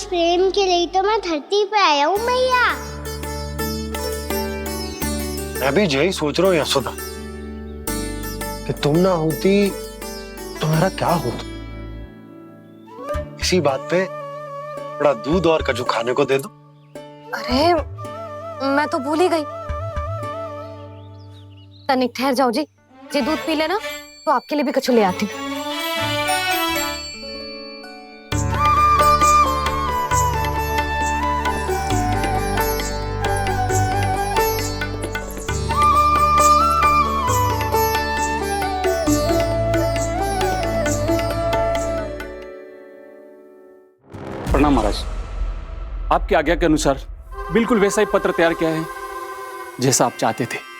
उस प्रेम के लिए तो मैं धरती पे आया हूँ मैया। मैं भी यही सोच रहा हूँ यशोदा कि तुम ना होती तो मेरा क्या होता। इसी बात पे थोड़ा दूध और कजू खाने को दे दो। अरे मैं तो भूल ही गई। तनिक ठहर जाओ जी, ये दूध पी लेना तो आपके लिए भी कछु ले आती हूँ। प्रणाम महाराज। आपकी आज्ञा के अनुसार बिल्कुल वैसा ही पत्र तैयार किया है जैसा आप चाहते थे।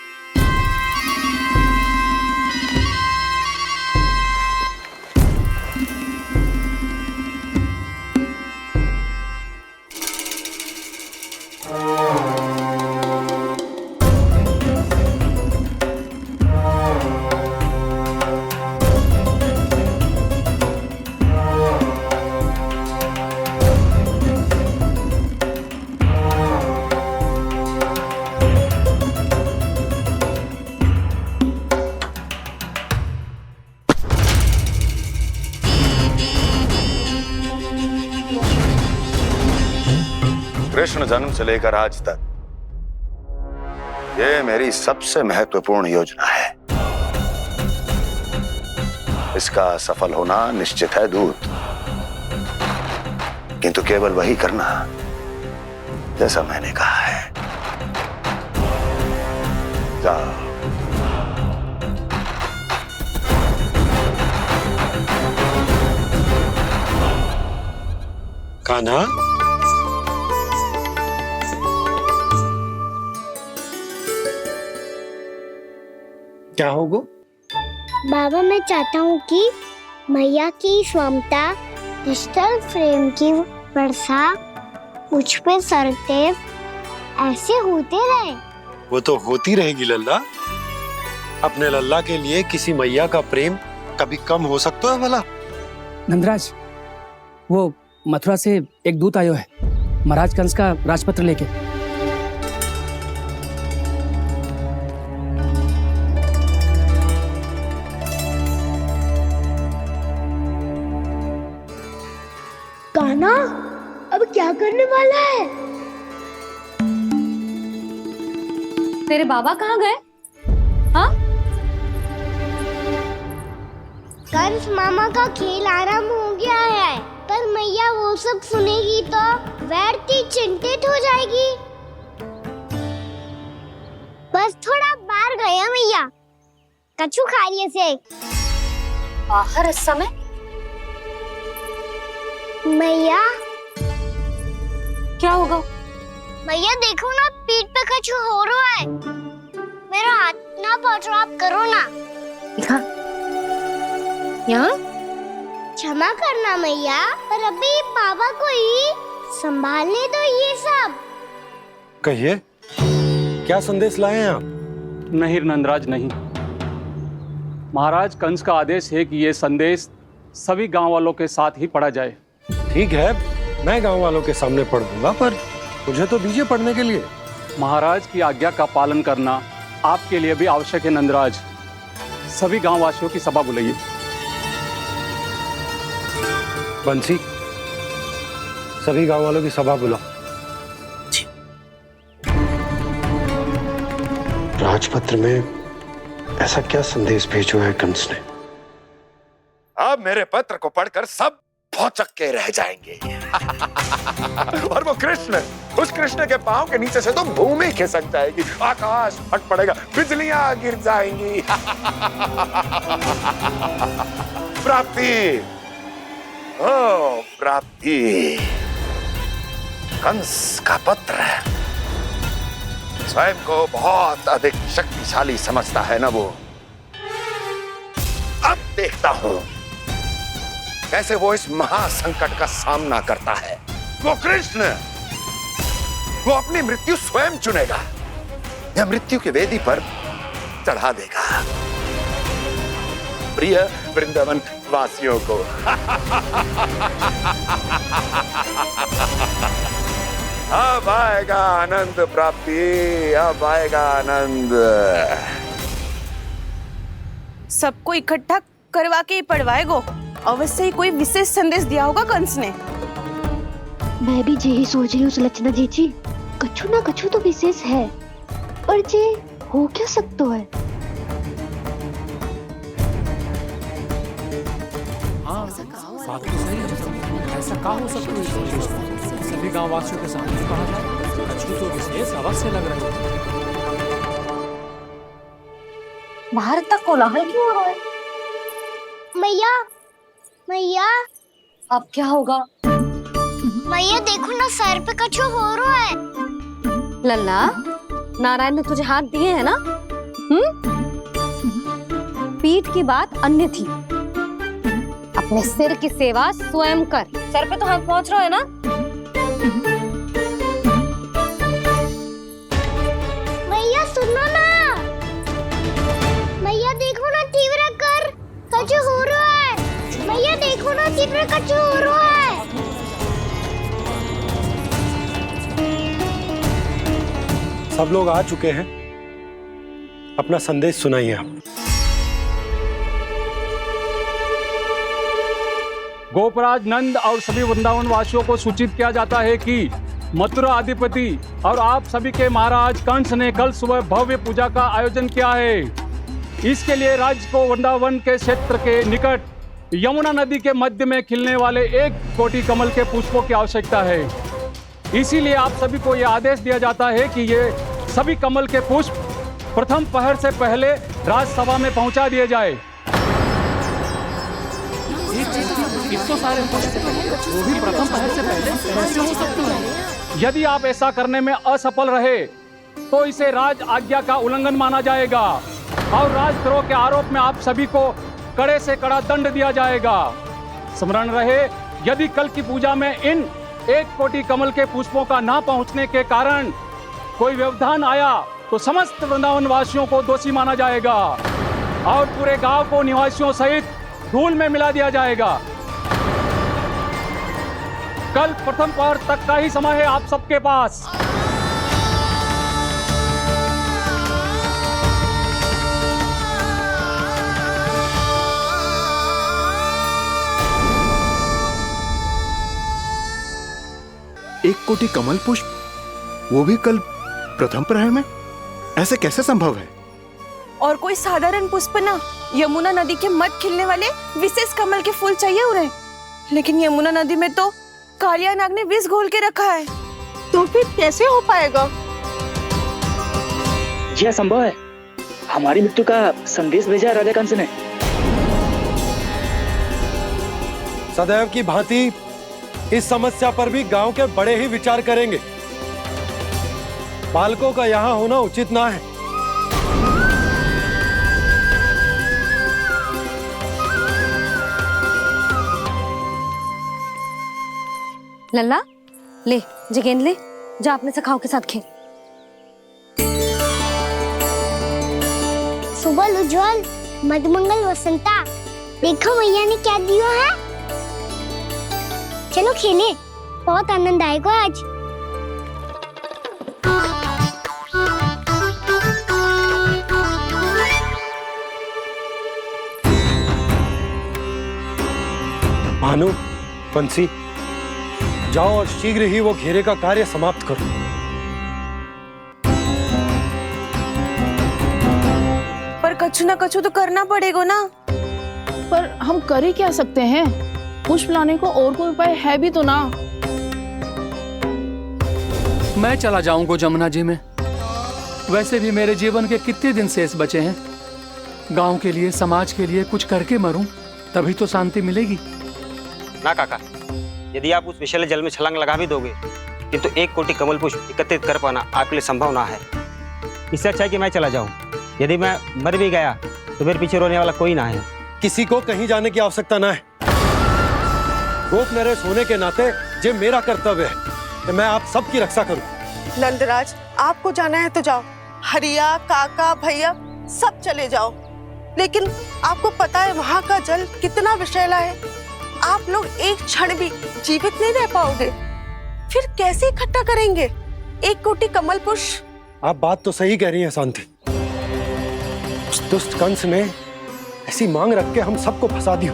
कृष्ण जन्म से लेकर आज तक ये मेरी सबसे महत्वपूर्ण योजना है। इसका सफल होना निश्चित है दूत, किंतु केवल वही करना जैसा मैंने कहा है। जाओ। कान्हा, क्या होगा? बाबा मैं चाहता हूँ कि मैया की स्वमता क्रिस्टल फ्रेम की वर्षा मुझ पे सरतेव ऐसे होते रहे। वो तो होती रहेगी लल्ला। अपने लल्ला के लिए किसी मैया का प्रेम कभी कम हो सकता है भला? नंदराज, वो मथुरा से एक दूत आयो है महाराज कंस का राजपत्र लेके। कान्हा अब क्या करने वाला है? तेरे बाबा कहाँ गए? हाँ? कंस मामा का खेल आरंभ हो गया है, पर मैया वो सब सुनेगी तो व्यर्थ चिंतित हो जाएगी। बस थोड़ा बाहर गया मैया, कछु खा लिए से। बाहर इस समय? मैया क्या होगा? मैया देखो ना, पीठ पे कुछ हो रहा है। मेरा हाथ ना पकड़ो, आप करो ना। दिखा यहाँ। क्षमा करना मैया, पर अभी बाबा को ही संभालने दो ये सब। कहिए, क्या संदेश लाए हैं आप? नहीं नंदराज नहीं। महाराज कंस का आदेश है कि यह संदेश सभी गांव वालों के साथ ही पढ़ा जाए। ठीक है, मैं गांव वालों के सामने पढ़ दूंगा, पर मुझे तो दीजिए पढ़ने के लिए। महाराज की आज्ञा का पालन करना आपके लिए भी आवश्यक है नंदराज। सभी गांव वासियों की सभा बुलाइए। बंसी, सभी गांव वालों की सभा बुलाओ। राजपत्र में ऐसा क्या संदेश भेजो है कंस ने? अब मेरे पत्र को पढ़कर सब भौचक के रह जाएंगे। और वो कृष्ण, उस कृष्ण के पांव के नीचे से तो भूमि खिसक जाएगी, आकाश फट पड़ेगा, बिजलियां गिर जाएंगी। प्राप्ति, ओ प्राप्ति, कंस का पत्र। स्वयं को बहुत अधिक शक्तिशाली समझता है ना वो। अब देखता हूं कैसे वो इस महासंकट का सामना करता है। वो कृष्ण, वो अपनी मृत्यु स्वयं चुनेगा या मृत्यु की वेदी पर चढ़ा देगा। प्रिय वृंदावन वासियों को अब आएगा आनंद प्राप्ति, अब आएगा आनंद। सबको इकट्ठा करवा के ही पढ़वाएगो। अवश्य ही कोई विशेष संदेश दिया होगा कंस ने। मैं भी यही सोच रही हूँ सुलक्षणा जीजी, कछु ना कछु तो विशेष है, पर जे हो क्या सकता है? ऐसा कहा हो सकता है? सभी गांव वासियों के सामने कहा जाए, कछु तो विशेष अवश्य लग रहा है। बाहर तक कोलाहल क्यों हो रहा है? मैया, मैया, अब क्या होगा? मैया देखो ना, सर पे कछु हो रहा है। लल्ला, नारायण ने तुझे हाथ दिए हैं ना? पीठ की बात अन्य थी। अपने सिर की सेवा स्वयं कर। सर पे तो हाथ पहुंच रहा है ना? मैया सुनो ना, मैया देखो ना, तीव्र कर कछु हो रहा है। मैया देखो ना, तीव्र कछु हो रहा है। सब लोग आ चुके हैं, अपना संदेश सुनाइए आप। गोपराज नंद और सभी वृंदावन वासियों को सूचित किया जाता है कि मथुरा अधिपति और आप सभी के महाराज कंस ने कल सुबह भव्य पूजा का आयोजन किया है। इसके लिए राज्य को वृंदावन के क्षेत्र के निकट यमुना नदी के मध्य में खिलने वाले 1 कोटि कमल के पुष्पों की आवश्यकता है। इसीलिए आप सभी को यह आदेश दिया जाता है कि ये सभी कमल के पुष्प प्रथम पहर से पहले राजसभा में पहुंचा दिए जाए। इतने सारे वो भी प्रथम पहर से पहले कैसे हो सकते हैं? यदि आप ऐसा करने में असफल रहे तो इसे राज आज्ञा का उल्लंघन माना जाएगा और राजद्रोह के आरोप में आप सभी को कड़े से कड़ा दंड दिया जाएगा। स्मरण रहे, यदि कल की पूजा में इन 1 कोटि कमल के पुष्पों का ना पहुंचने के कारण कोई व्यवधान आया तो समस्त वृंदावन वासियों को दोषी माना जाएगा और पूरे गांव को निवासियों सहित धूल में मिला दिया जाएगा। कल प्रथम पहर तक का ही समय है आप सबके पास। एक कोटि कमल पुष्प, वो भी कल प्रथम प्रहर में? ऐसे कैसे संभव है? और कोई साधारण पुष्प ना, यमुना नदी के मध्य खिलने वाले विशेष कमल के फूल चाहिए उन्हें। लेकिन यमुना नदी में तो कालिया नाग ने विष घोल के रखा है, तो फिर कैसे हो पाएगा? यह संभव है। हमारी मृत्यु का संदेश भेजा है राजा कंस ने। सदैव की भांति इस समस्या पर भी गांव के बड़े ही विचार करेंगे। बालकों का यहाँ होना उचित ना है। लल्ला, ले जे गेंद ले, जा अपने सखाओं के साथ खेल। सुबह उज्जवल, मधुमंगल वसंता, देखो मैया ने क्या दिया है। चलो खेले, बहुत आनंद आएगा आज। भानु, बंसी, जाओ और शीघ्र ही वो घेरे का कार्य समाप्त करो। पर कछु ना कछु तो करना पड़ेगा ना। पर हम कर ही क्या सकते हैं? पुष्प लाने को और कोई उपाय है भी तो ना। मैं चला जाऊंगा जमुना जी में। वैसे भी मेरे जीवन के कितने दिन शेष बचे हैं। गांव के लिए, समाज के लिए कुछ करके मरूं, तभी तो शांति मिलेगी। ना काका, यदि आप उस विषैले जल में छलांग लगा भी दोगे, किंतु 1 कोटि कमल पुष्प एकत्रित कर पाना आपके लिए संभव ना है। इससे अच्छा है कि मैं चला जाऊं। यदि मैं मर भी गया तो मेरे पीछे रोने वाला कोई ना है। किसी को कहीं जाने की आवश्यकता ना है। गोप नरेश होने के नाते ये मेरा कर्तव्य है कि मैं आप सबकी रक्षा करूं। नंदराज, आपको जाना है तो जाओ। हरिया, काका, भैया सब चले जाओ। लेकिन आपको पता है वहाँ का जल कितना विषैला है। आप लोग एक क्षण भी जीवित नहीं रह पाओगे। फिर कैसे इकट्ठा करेंगे 1 कोटि कमल पुष्प? आप बात तो सही कह रही हैं शांति। उस दुष्ट कंस ने ऐसी मांग रख के हम सबको फंसा दिया।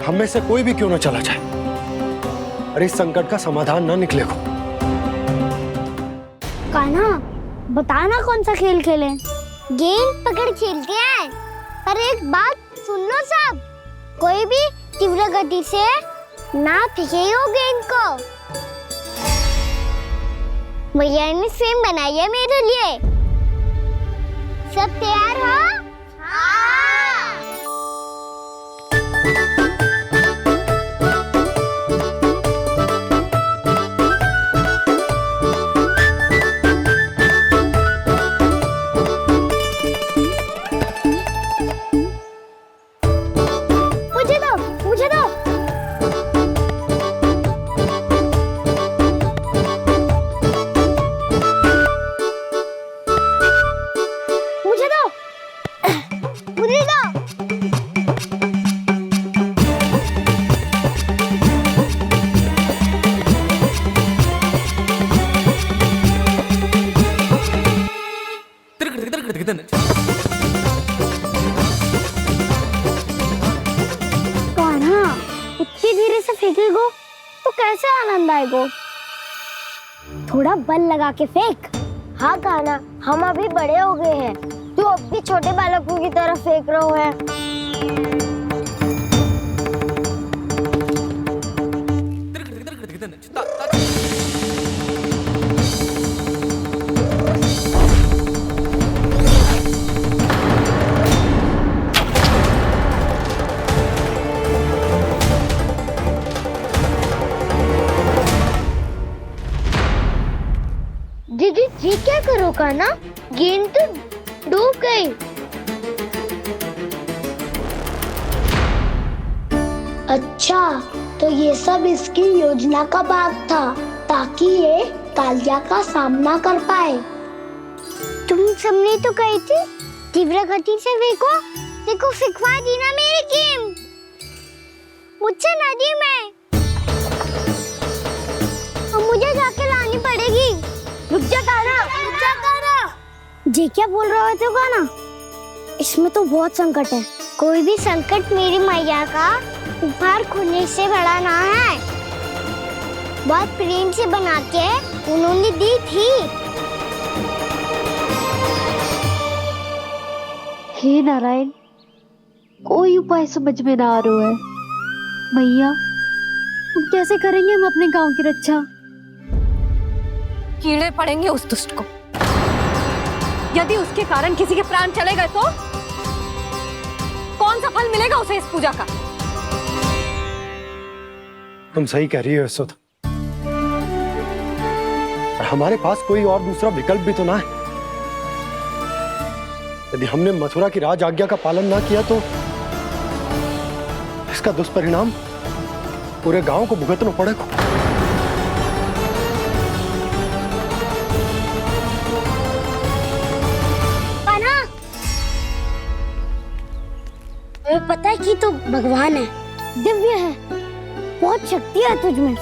हम में से कोई भी क्यों ना चला जाए और इस संकट का समाधान ना निकले को। कान्हा, बताना कौन सा खेल खेलें? गेंद पकड़ खेलते हैं, पर एक बात सुन लो सब, कोई भी तीव्र गति से ना फेंको गेंद को। भैया ने फ्रेम बनाई है मेरे लिए। सब तैयार हो? मुझे दो। इतनी धीरे से फेंकेगो तो कैसे आनंद आएगो? थोड़ा बल लगा के फेंक। हाँ कान्हा, हम अभी बड़े हो गए हैं, तू अब भी छोटे बालकों की तरह फेंक रहे है। दीदी जी क्या करो कान्हा? गेंद तो डूब गई। अच्छा, तो ये सब इसकी योजना का भाग था ताकि ये कालिया का सामना कर पाए। तुम सबने तो कही थी तीव्र गति से फेंको, देखो फिकवा दी ना मेरी गेम मुझसे नदी में। अब मुझे जाके लानी पड़ेगी। रुक जा कान्हा, रुक जा कान्हा। जी क्या बोल रहे थे कान्हा? इसमें तो बहुत संकट है। कोई भी संकट मेरी मैया का उपहार खोने से बड़ा ना है। बहुत प्रेम से बना के उन्होंने दी थी। हे नारायण, कोई उपाय समझ में ना आ रहा है। मैया, हम कैसे करेंगे हम अपने गांव की रक्षा? कीड़े पड़ेंगे उस दुष्ट को। यदि उसके कारण किसी के प्राण चले गए तो कौन सा फल मिलेगा उसे इस पूजा का? तुम सही कह रही हो यशोदा, हमारे पास कोई और दूसरा विकल्प भी तो ना है। यदि हमने मथुरा की राज आज्ञा का पालन ना किया तो इसका दुष्परिणाम पूरे गांव को भुगतना पड़ेगा। तुम्हें पता है कि तू भगवान है, दिव्य है, बहुत शक्ति है तुझमें,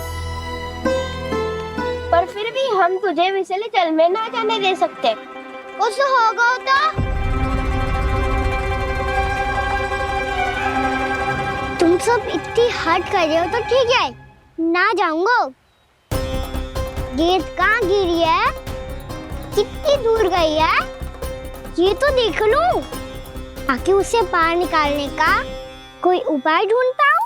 पर फिर भी हम तुझे विषैले जल में ना जाने दे सकते। कुछ होगा तो तुम सब इतनी हट कर रहे हो तो ठीक है, ना जाऊंगा। गेंद कहाँ गिरी है, कितनी दूर गई है, ये तो देख लूं, ताकि उसे बाहर निकालने का कोई उपाय ढूंढ पाऊं।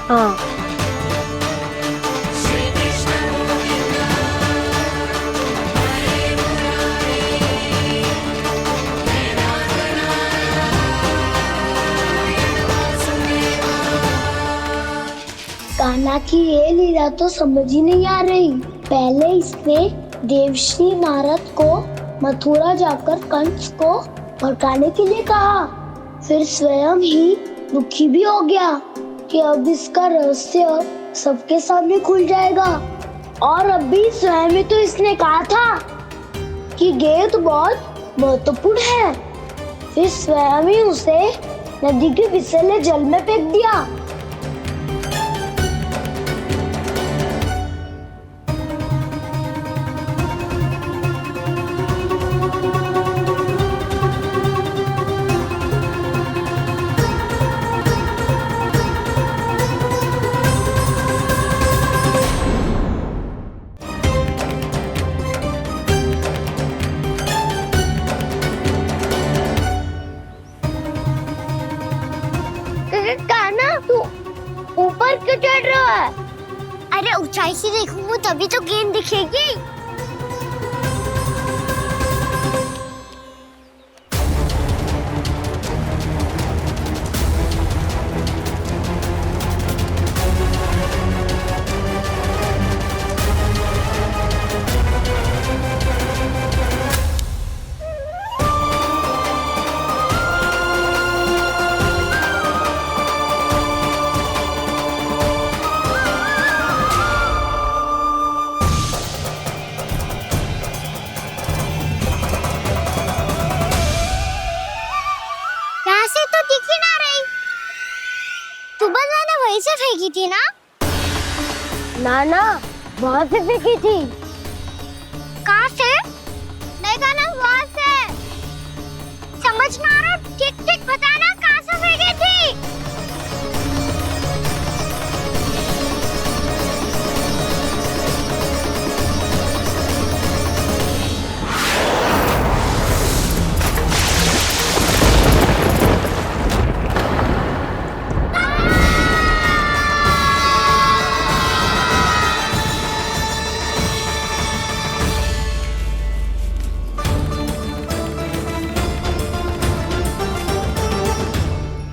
हाँ। कान्हा की ये लीला तो समझ ही नहीं आ रही। पहले इसने देवर्षि नारद को मथुरा जाकर कंस को भड़काने के लिए कहा, फिर स्वयं ही दुखी भी हो गया कि अब इसका रहस्य सबके सामने खुल जाएगा। और अभी स्वयं में तो इसने कहा था कि गेंद बहुत महत्वपूर्ण है, फिर स्वयं ही उसे नदी के विसले जल में फेंक दिया। कान्हा, तू ऊपर क्यों चढ़ रहा है? अरे ऊंचाई से देखूंगा तभी तो गेंद दिखेगी। से फेंकी थी ना? ना, वहाँ से फेंकी थी। कहाँ से? नहीं ना, वहाँ से। समझ में आ रहा? ठीक बताना कहाँ से फेंकी थी?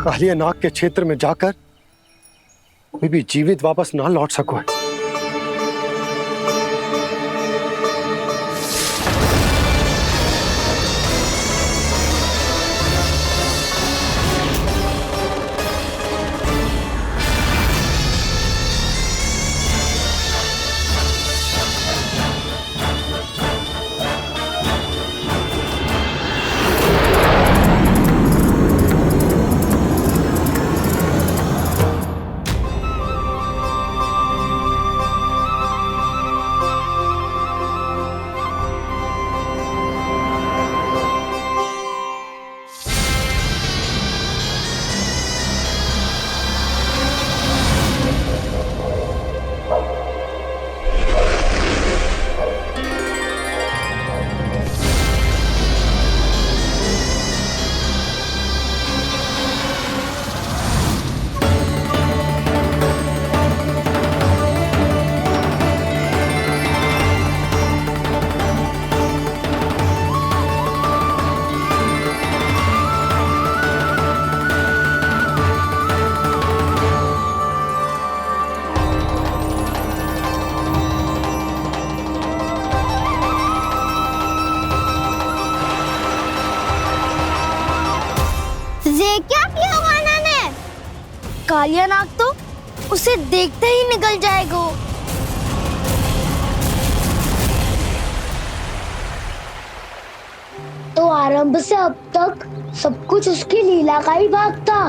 कालिया नाग के क्षेत्र में जाकर कोई भी जीवित वापस ना लौट सको। क्या किया वाना ने? कालिया नाग तो उसे देखते ही निकल जाएगा। तो आरंभ से अब तक सब कुछ उसकी लीला का ही भाग था।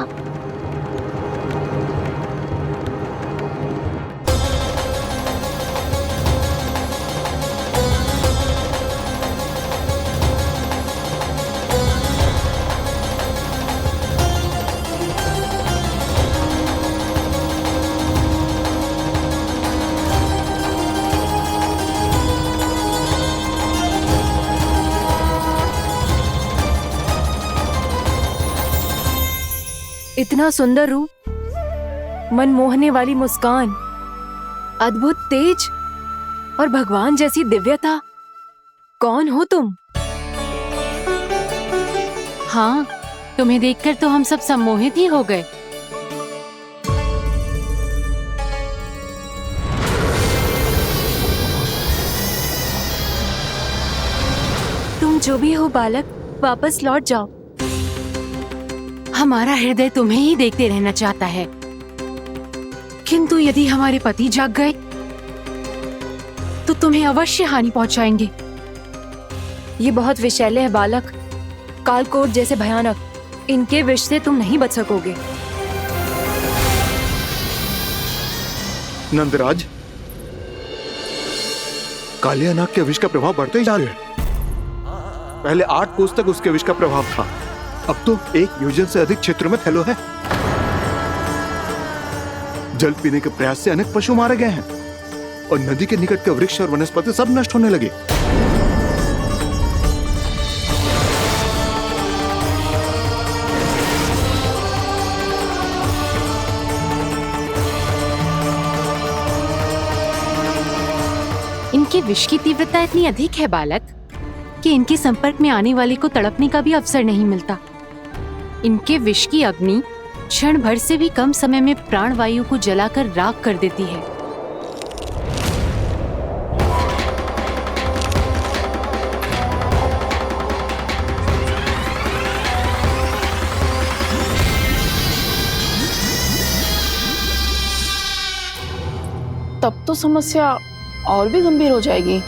इतना सुंदर रूप, मन मोहने वाली मुस्कान, अद्भुत तेज और भगवान जैसी दिव्यता। कौन हो तुम? हाँ, तुम्हें देखकर तो हम सब सम्मोहित ही हो गए। तुम जो भी हो बालक, वापस लौट जाओ। हमारा हृदय तुम्हें ही देखते रहना चाहता है, किंतु यदि हमारे पति जाग गए तो तुम्हें अवश्य हानि पहुंचाएंगे। ये बहुत विषैले है बालक, कालकोट जैसे भयानक। इनके विष से तुम नहीं बच सकोगे। नंदराज, कालिया नाग के विष का प्रभाव बढ़ते ही जा रहा है। पहले 8 कोस तक उसके विष का प्रभाव था, अब तो 1 योजन से अधिक क्षेत्र में फैलो है। जल पीने के प्रयास से अनेक पशु मारे गए हैं और नदी के निकट के वृक्ष और वनस्पति सब नष्ट होने लगे। इनके विष की तीव्रता इतनी अधिक है बालक कि इनके संपर्क में आने वाले को तड़पने का भी अवसर नहीं मिलता। इनके विष की अग्नि क्षण भर से भी कम समय में प्राणवायु को जलाकर राख कर देती है। तब तो समस्या और भी गंभीर हो जाएगी।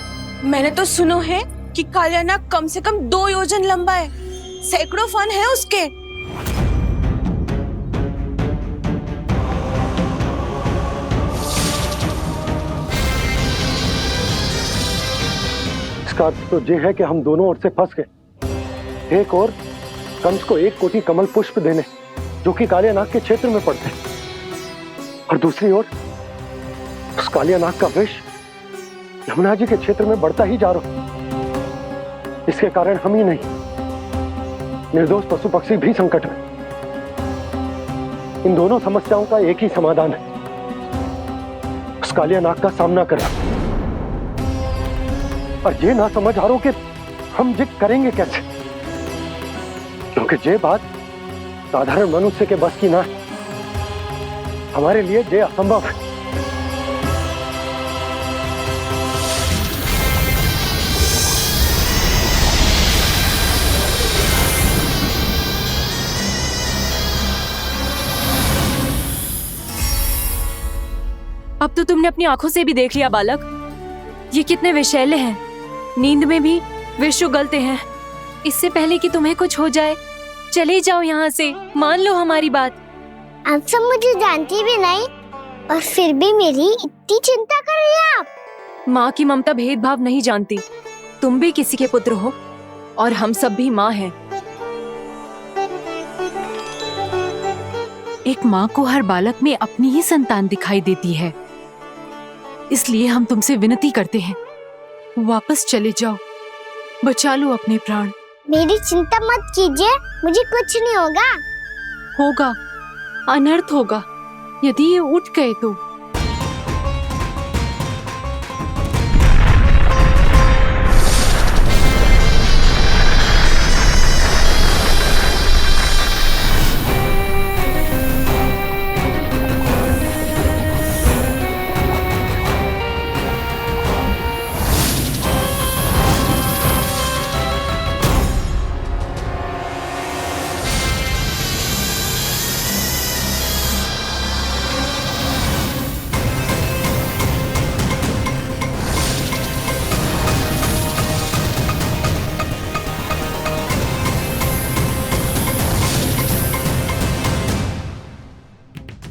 मैंने तो सुनो है कि कालिया नाग कम से कम 2 योजन लंबा है, सैकड़ों फन है उसके। इसका अर्थ तो ये है कि हम दोनों ओर से फंस गए। एक और कंस को 1 कोटि कमल पुष्प देने जो कि कालिया नाग के क्षेत्र में पड़ते हैं, और दूसरी ओर उस कालिया नाग का विष यमुना जी के क्षेत्र में बढ़ता ही जा रहा। इसके कारण हम ही नहीं, निर्दोष पशु पक्षी भी संकट में। इन दोनों समस्याओं का एक ही समाधान है, उस कालिया नाग का सामना करना। और ये ना समझ आ रहा कि हम ये करेंगे कैसे, क्योंकि ये बात साधारण मनुष्य के बस की ना है। हमारे लिए ये असंभव है। अब तो तुमने अपनी आंखों से भी देख लिया बालक, ये कितने विषैले हैं। नींद में भी विष उगलते हैं। इससे पहले कि तुम्हें कुछ हो जाए, चले जाओ यहाँ से, मान लो हमारी बात। आप सब मुझे जानती भी नहीं और फिर भी मेरी इतनी चिंता कर रही हैं आप। माँ की ममता भेदभाव नहीं जानती। तुम भी किसी के पुत्र हो और हम सब भी माँ हैं। एक माँ को हर बालक में अपनी ही संतान दिखाई देती है। इसलिए हम तुमसे विनती करते हैं, वापस चले जाओ, बचा लो अपने प्राण। मेरी चिंता मत कीजिए, मुझे कुछ नहीं होगा। होगा, अनर्थ होगा यदि ये उठ गए तो।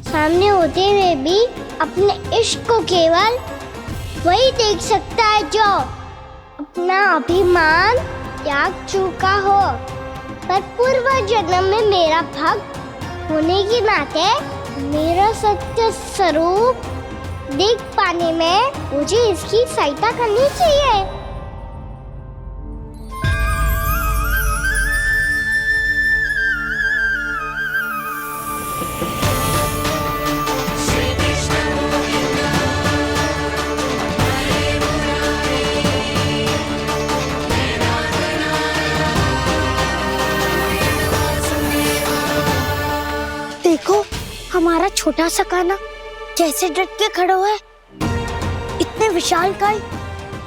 सामने होते हुए भी अपने इश्क को केवल वही देख सकता है जो अपना अभिमान त्याग चुका हो। पर पूर्व जन्म में मेरा भक्त होने के नाते मेरा सत्य स्वरूप देख पाने में मुझे इसकी सहायता करनी चाहिए। देखो, हमारा छोटा सा कान्हा कैसे डट के खड़ा है। इतने विशालकाय,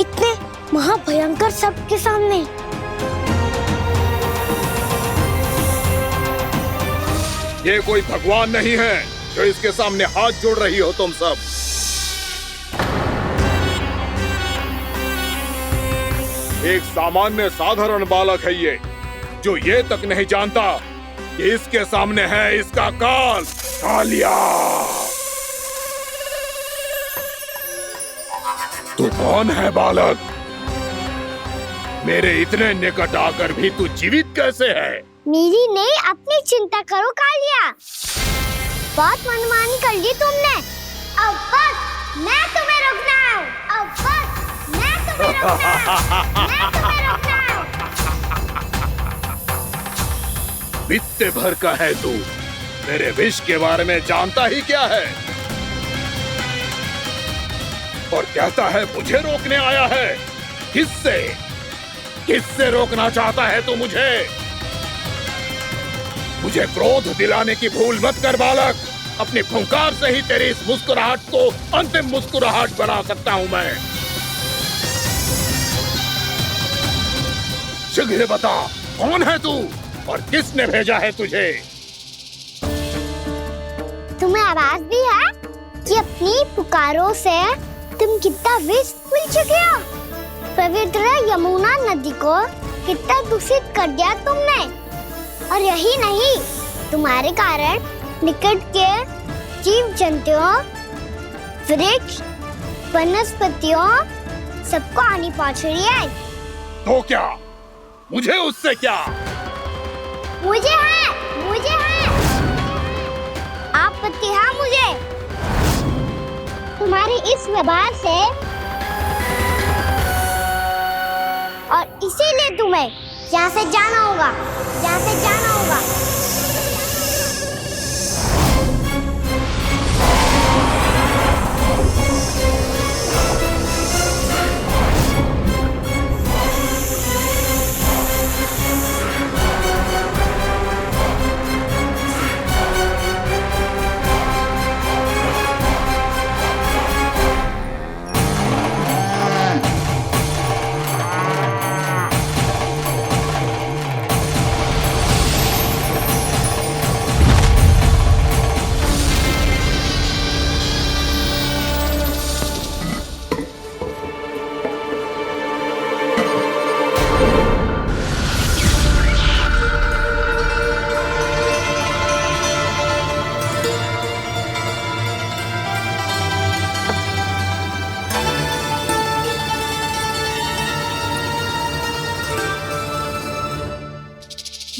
इतने महाभयंकर सबके सामने। ये कोई भगवान नहीं है जो इसके सामने हाथ जोड़ रही हो तुम सब। एक सामान्य साधारण बालक है ये, जो ये तक नहीं जानता कि इसके सामने है इसका काल, कालिया। तू कौन है बालक? मेरे इतने निकट आकर भी तू जीवित कैसे है? मेरी नहीं, अपनी चिंता करो कालिया। बहुत मनमानी कर ली तुमने। अब बस मैं तुम्हें रोकना हूँ। अब बस मैं तुम्हें रोकना हूँ। मैं तुम्हें रोकना हूँ। बित्ते भर का है तू, मेरे विष के बारे में जानता ही क्या है? और कहता है मुझे रोकने आया है। किससे? किससे रोकना चाहता है तू मुझे? मुझे क्रोध दिलाने की भूल मत कर बालक। अपनी फुंकार से ही तेरी इस मुस्कुराहट को अंतिम मुस्कुराहट बना सकता हूं मैं। शीघ्र बता, कौन है तू और किसने भेजा है तुझे? तुम्हें आवाज भी है कि अपनी पुकारों से तुम कितना विष भूल चुके हो। पवित्र यमुना नदी को कितना दूषित कर दिया तुमने। और यही नहीं, तुम्हारे कारण निकट के जीव जंतुओं, वृक्ष, वनस्पतियों सबको हानि पहुंच रही है। तो क्या? मुझे उससे क्या? मुझे है, मुझे है। आपत्ति है मुझे तुम्हारे इस व्यवहार से, और इसीलिए तुम्हें यहाँ से जाना होगा, यहाँ से जाना होगा।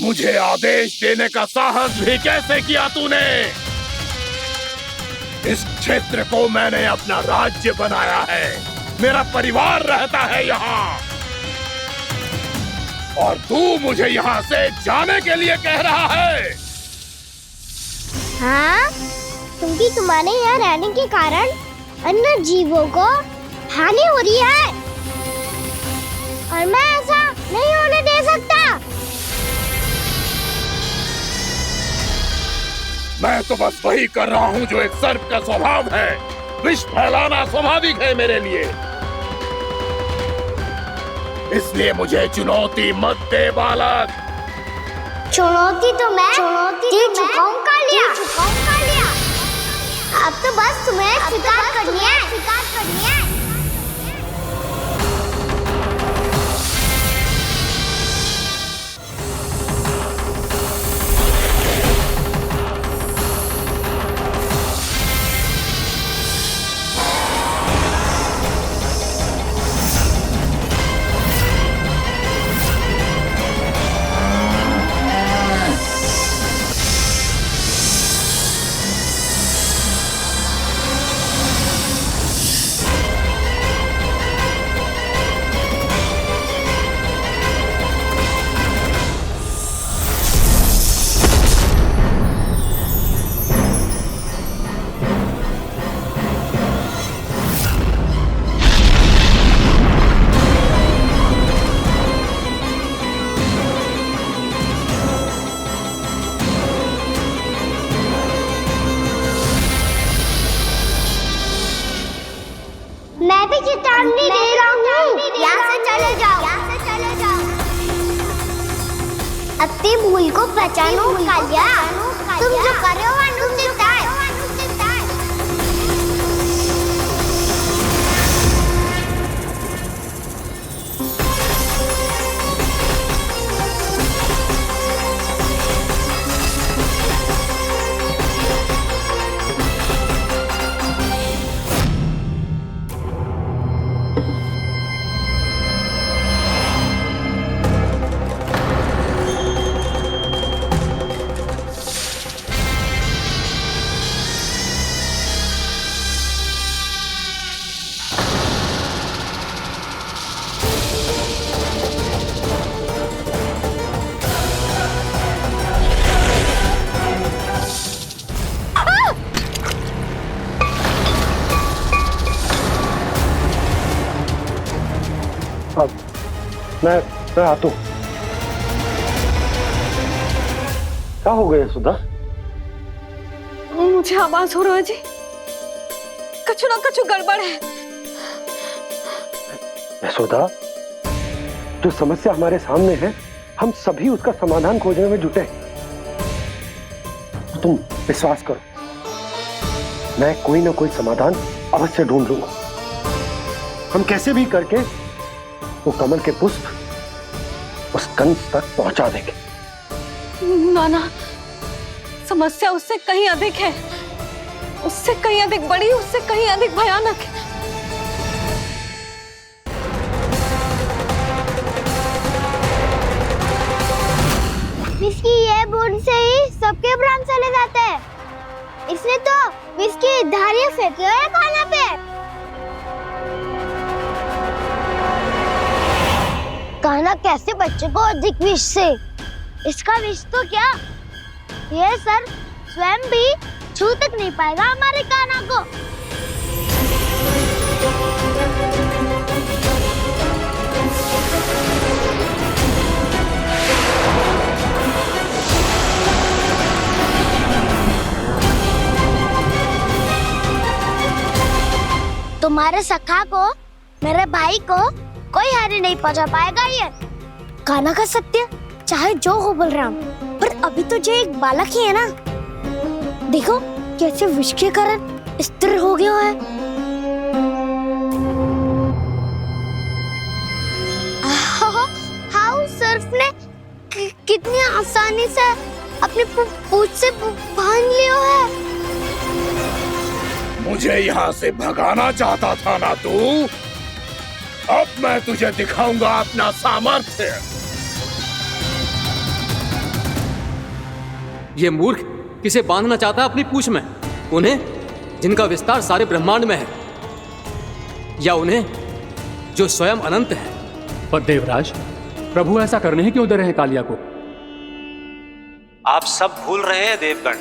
मुझे आदेश देने का साहस भी कैसे किया तूने? इस क्षेत्र को मैंने अपना राज्य बनाया है, मेरा परिवार रहता है यहाँ, और तू मुझे यहाँ से जाने के लिए कह रहा है? हाँ, क्योंकि तुम्हारे यहाँ रहने के कारण अन्य जीवों को हानि हो रही है, और मैं ऐसा नहीं होने दे सकता। मैं तो बस वही कर रहा हूँ जो एक सर्प का स्वभाव है। विष फैलाना स्वाभाविक है मेरे लिए, इसलिए मुझे चुनौती मत दे बालक। चुनौती तो मैं दे चुका हूँ कालिया। अब तो बस तुम्हें स्वीकार करनी है। मैं भी चेतावनी दे रहा हूँ, यहाँ से चले जाओ। अपनी भूल को पहचानो कालिया। तुम जो कर रहे हो अनुचित है। मैं आता हूं। क्या हो गया सुधा? मुझे आवाज हो रहा है जी, कछु ना कछु गड़बड़ है। यशोदा, जो समस्या हमारे सामने है हम सभी उसका समाधान खोजने में जुटे हैं। तो तुम विश्वास करो, मैं कोई ना कोई समाधान अवश्य ढूंढ लूंगा। हम कैसे भी करके वो कमल के पुष्प उस कंस तक पहुंचा देंगे। नाना, समस्या उससे कहीं अधिक है, उससे कहीं अधिक बड़ी, उससे कहीं अधिक भयानक है। विस्की ये बूंद से ही सबके प्राण चले जाते हैं। इसने तो विस्की धारियां फेंकी है खाना पे। कान्हा कैसे बच्चे को अधिक विष से? इसका विष तो क्या, ये सर स्वयं भी छू तक नहीं पाएगा हमारे कान्हा को। तुम्हारे सखा को, मेरे भाई को कोई हानि नहीं पहुंचा पाएगा। ये कान्हा का सत्य चाहे जो हो बलराम, पर अभी तो जो एक बालक ही है ना। देखो कैसे विष के कारण स्थिर हो गया है। हाउ सर्फ ने कितनी आसानी से अपनी पूंछ से बांध लिया है। मुझे यहाँ से भगाना चाहता था ना तू? अब मैं तुझे दिखाऊंगा अपना सामर्थ्य। ये मूर्ख किसे बांधना चाहता है अपनी पूंछ में? उन्हें जिनका विस्तार सारे ब्रह्मांड में है, या उन्हें जो स्वयं अनंत है? पर देवराज, प्रभु ऐसा करने ही क्यों दे रहे हैं कालिया को? आप सब भूल रहे हैं देवगण।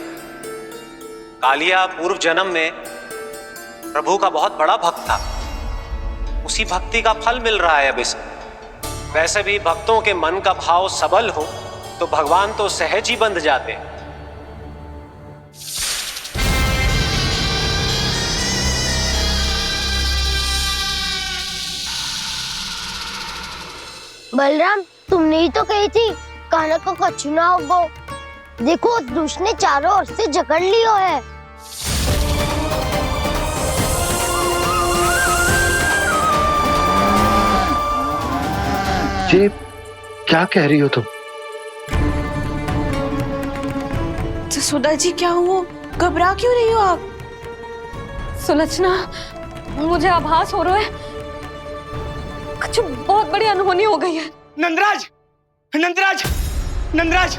कालिया पूर्व जन्म में प्रभु का बहुत बड़ा भक्त था। उसी भक्ति का फल मिल रहा है अब इसे। वैसे भी भक्तों के मन का भाव सबल हो तो भगवान तो सहज ही बंध जाते हैं। बलराम, तुमने ही तो कही थी कान्हा को कछु ना होगो। देखो उस दुष्ट ने चारों ओर से जकड़ लियो है। ये क्या कह रही हो तुम? सुधा जी, क्या हुआ? घबरा क्यों रही हो आप? सुलक्षणा, मुझे आभास हो रहा है कुछ बहुत बड़ी अनहोनी हो गई है। नंदराज, नंदराज, नंदराज!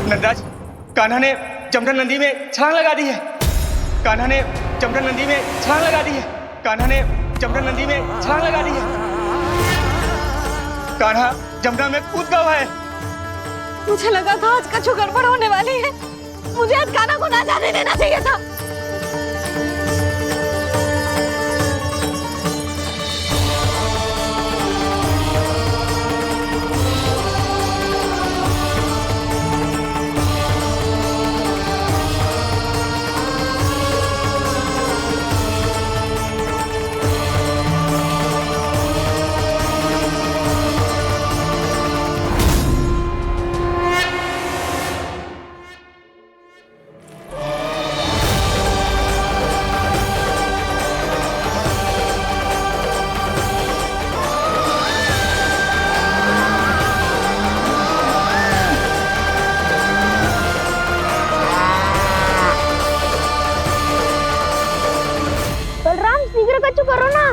नंदराज, कान्हा ने जमुना नदी में छलांग लगा दी है। कान्हा ने जमुना नदी में छलांग लगा दी है। कान्हा ने जमुना नदी में छलांग लगा दी है। कान्हा जमुना में कूद गया है। मुझे लगा था आज कछु गड़बड़ होने वाली है। मुझे आज कान्हा को ना जाने देना चाहिए था। करो ना।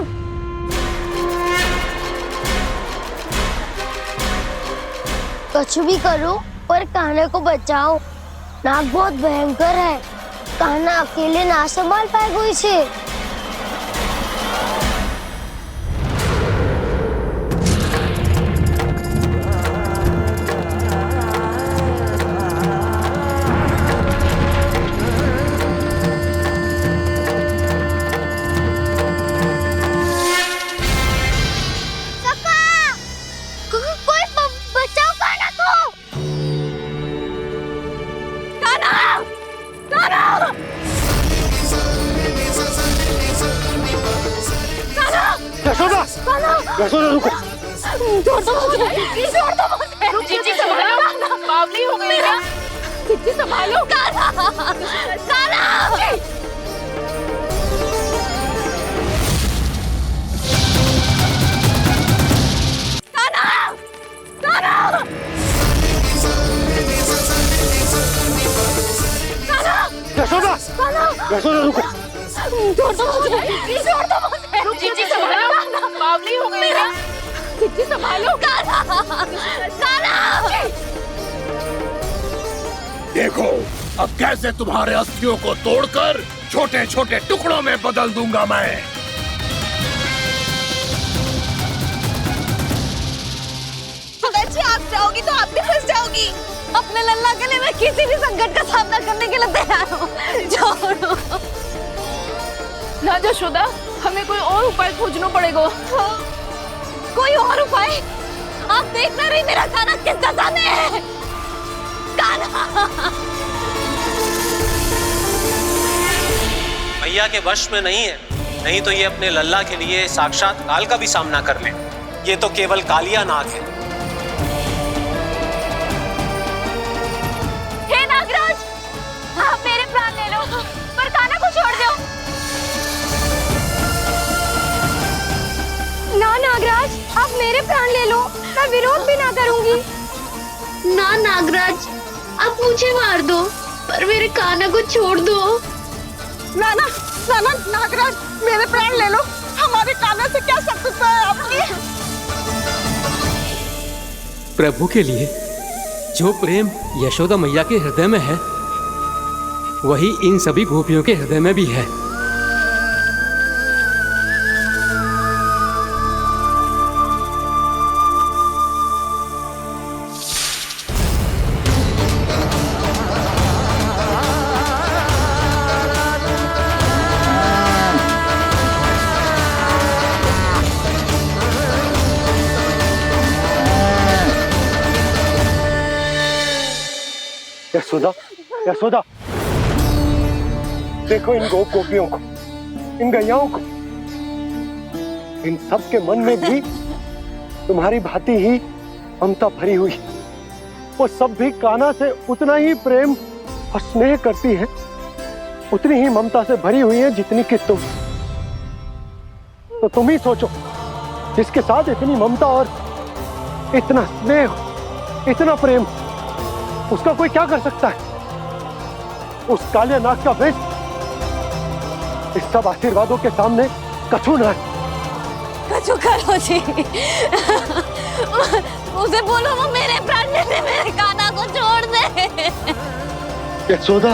कुछ भी करो पर कान्हा को बचाओ। नाग बहुत भयंकर है। कान्हा अकेले ना संभाल पाएगा इसे। छोड़ दो मुझे, छोड़ दो मुझे। जीजी संभालो, बावली हो गई क्या? जीजी संभालो। कान्हा, कान्हा। यशोदा, यशोदा रुको। छोड़ दो मुझे, छोड़ दो मुझे। जीजी संभालो, बावली हो गई क्या? जीजी संभालो। देखो अब कैसे तुम्हारे अस्थियों को तोड़कर छोटे छोटे टुकड़ों में बदल दूंगा मैं। अगर आप जाओगी तो आप भी फंस जाओगी। अपने लल्ला के लिए मैं किसी भी संकट का सामना करने के लिए तैयार हूँ। छोड़ो ना यशोदा, हमें कोई और उपाय खोजना पड़ेगा। कोई और उपाय? आप देख ना रही मेरा कान्हा किस दशा में है। कान्हा मैया के वश में नहीं है, नहीं तो ये अपने लल्ला के लिए साक्षात काल का भी सामना कर ले। ये तो केवल कालिया नाग है। हे नागराज, आप मेरे प्राण ले लो पर कान्हा को छोड़ दो। ना नागराज, आप मेरे प्राण ले लो, मैं विरोध भी ना करूंगी। ना नागराज, आप मुझे मार दो पर मेरे कान्हा को छोड़ दो। ना ना ना ना नागराज, मेरे प्राण ले लो, हमारे कान्हा से क्या शत्रुता है आपकी? प्रभु के लिए जो प्रेम यशोदा मैया के हृदय में है, वही इन सभी गोपियों के हृदय में भी है। यशोदा, यशोदा, देखो इन गोप गोपियों को, इन गैयाओं को, इन सब के मन में भी तुम्हारी भांति ही ममता भरी हुई। वो सब भी कान्हा से उतना ही प्रेम और स्नेह करती है, उतनी ही ममता से भरी हुई है जितनी कि तुम। तो तुम ही सोचो, जिसके साथ इतनी ममता और इतना स्नेह, इतना प्रेम, उसका कोई क्या कर सकता है? उस काले नाग का वेश इस सब आशीर्वादों के सामने कछु न है। कछु करो जी, उसे बोलो वो मेरे प्राण ले ले, मेरे कान्हा को छोड़ दे। यशोदा,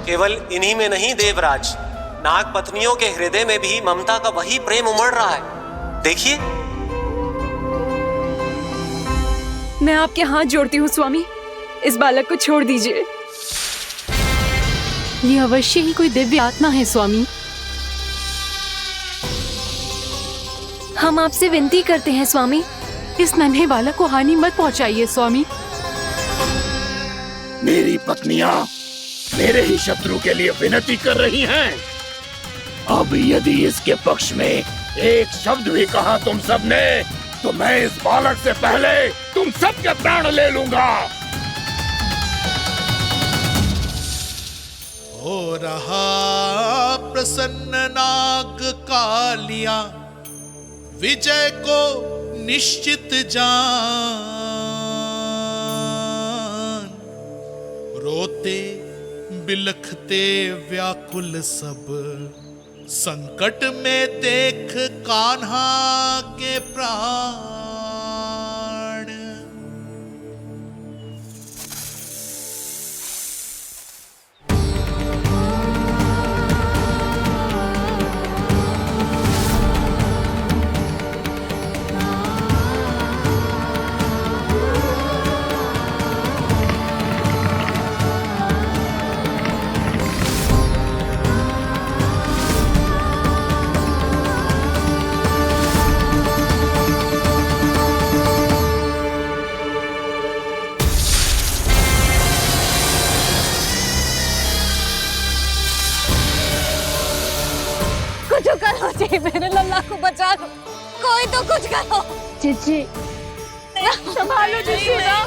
केवल इन्हीं में नहीं देवराज, नाग पत्नियों के हृदय में भी ममता का वही प्रेम उमड़ रहा है। देखिए। मैं आपके हाथ जोड़ती हूँ स्वामी, इस बालक को छोड़ दीजिए। ये अवश्य ही कोई दिव्य आत्मा है स्वामी। हम आपसे विनती करते हैं स्वामी, इस नन्हे बालक को हानि मत पहुंचाइए स्वामी। मेरी पत्नियां मेरे ही शत्रु के लिए विनती कर रही हैं। अब यदि इसके पक्ष में एक शब्द भी कहा तुम सबने, तो मैं इस बालक से पहले तुम सबके प्राण ले लूंगा। हो रहा प्रसन्न नाग कालिया, विजय को निश्चित जान। रोते बिलखते व्याकुल सब, संकट में देख कान्हा के प्राण। कुछ करो जी, मेरे लल्ला को बचा लो, कोई तो कुछ करो। जीजी संभालो जीजी ना।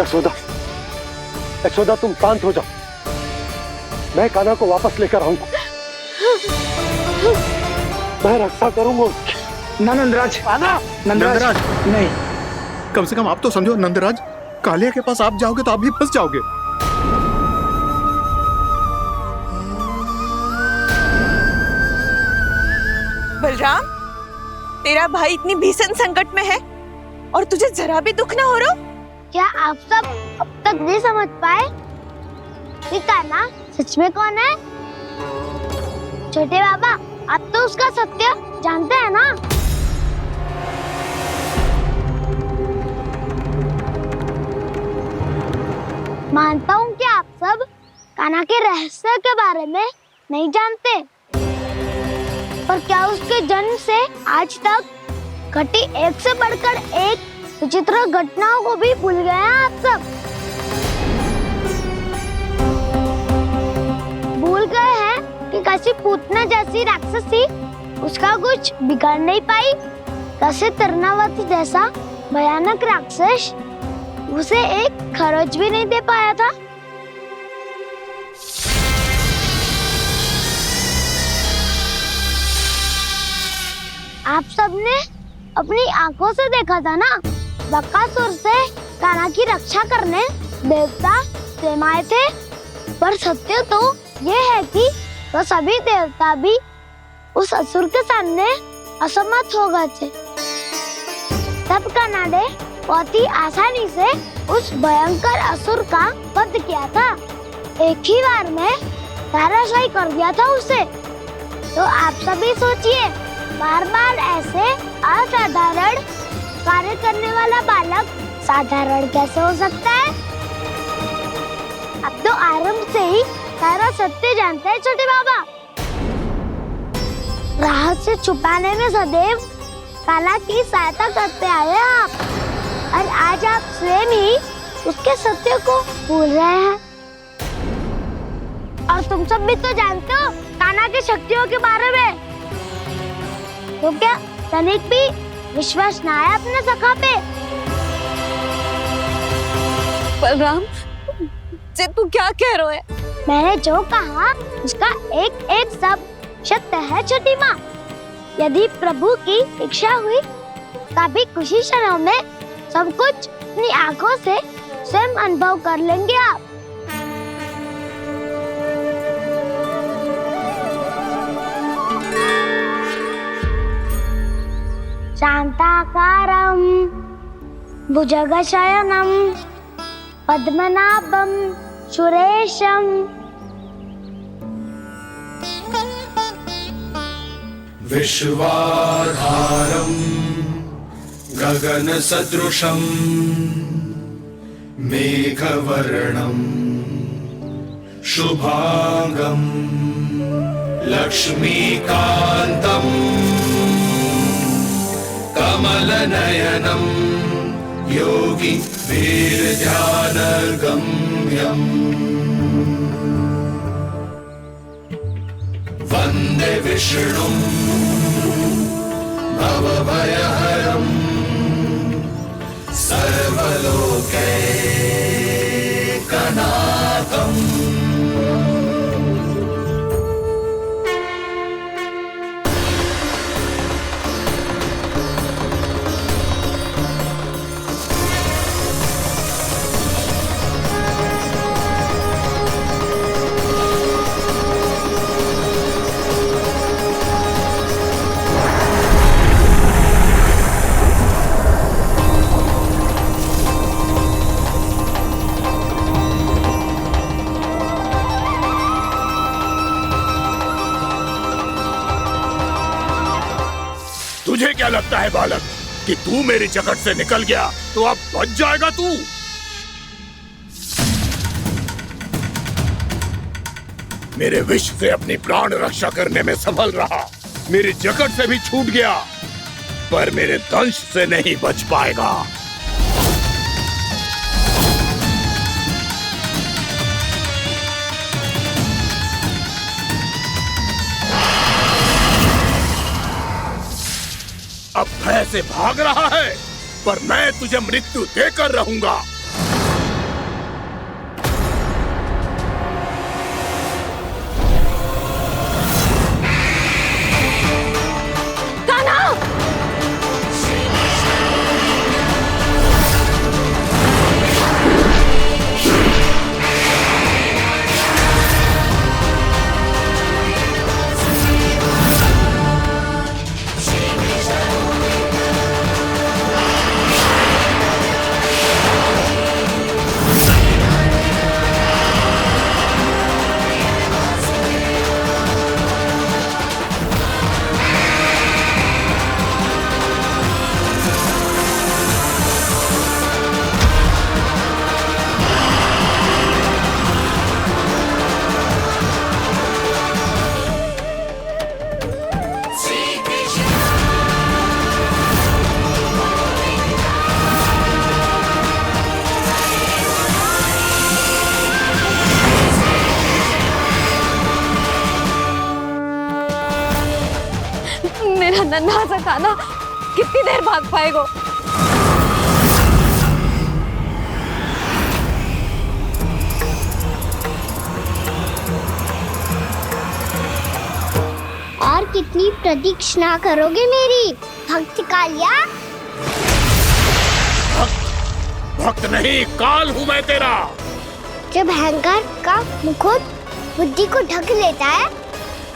यशोदा, यशोदा तुम शांत हो जाओ, मैं कान्हा को वापस लेकर आऊंगा, मैं रक्षा करूंगा उसकी। ना नंदराज, नंदराज नहीं, कम से कम आप तो समझो नंदराज, कालिया के पास आप जाओगे तो आप भी फंस जाओगे। बलराम, तेरा भाई इतनी भीषण संकट में है और तुझे जरा भी दुख ना हो रहा? क्या आप सब अब तक नहीं समझ पाए कि कान्हा सच में कौन है? छोटे बाबा, आप तो उसका सत्य जानते हैं ना? मानता हूँ कि आप सब कान्हा के रहस्य के बारे में नहीं जानते, पर क्या उसके जन्म से आज तक घटी एक से बढ़कर एक विचित्र घटनाओं को भी भूल गए हैं आप सब? भूल गए हैं कि कैसी पूतना जैसी राक्षसी उसका कुछ बिगाड़ नहीं पाई, कैसे तरनावती जैसा भयानक राक्षस उसे एक खरोच भी नहीं दे पाया था। आप सबने अपनी आंखों से देखा था ना, बकासुर से कान्हा की रक्षा करने देवता स्वयं आए थे, पर सत्य तो ये है कि वो सभी देवता भी उस असुर के सामने असमर्थ हो गए थे। तब कान्हा ने बहुत ही आसानी से उस भयंकर असुर का वध किया था, एक ही बार में धराशायी कर दिया था उसे। तो आप सभी सोचिए, बार बार ऐसे असाधारण कार्य करने वाला बालक साधारण कैसे हो सकता है? अब तो आरंभ से ही सारा सत्य जानते हैं छोटे बाबा। रहस्य छुपाने में सदैव कान्हा की सहायता करते आए हैं आप, और आज आप स्वयं ही उसके सत्य को भूल रहे हैं। और तुम सब भी तो जानते हो कान्हा की शक्तियों के बारे में, तो क्या तनिक भी विश्वास न आया अपने सखा पे? बलराम, जे तू क्या कह रहे है? मैंने जो कहा उसका एक एक शब्द सत्य है छोटी माँ। यदि प्रभु की इच्छा हुई तभी कुछ ही क्षणों में सब कुछ अपनी आंखों से स्वयं अनुभव कर लेंगे आप। शांताकारं भुजगशयनं पद्मनाभं सुरेशं विश्वाधारं गगनसदृशं मेघवर्णं शुभांगं लक्ष्मीकान्तं कमलनयनं योगी वीरध्यानगम्यम् वन्दे विष्णुं भवभयहरं सर्वलोकैकनाथम् तुझे क्या लगता है बालक कि तू मेरी जकड़ से निकल गया तो अब बच जाएगा तू? मेरे विष से अपनी प्राण रक्षा करने में सफल रहा, मेरी जकड़ से भी छूट गया, पर मेरे दंश से नहीं बच पाएगा। भय से भाग रहा है, पर मैं तुझे मृत्यु देकर रहूंगा। मेरा नन्हा सा कान्हा कितनी देर भाग पाएगा? और कितनी प्रतीक्षा करोगे मेरी भक्त कालिया? भक्त नहीं, काल हूँ मैं तेरा। जब अहंकार का मुकुट बुद्धि को ढक लेता है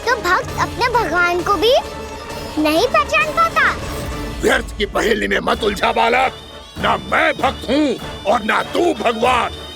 तो भक्त अपने भगवान को भी नहीं पहचान पाता। व्यर्थ की पहेली में मत उलझा बालक। ना मैं भक्त हूँ और ना तू भगवान।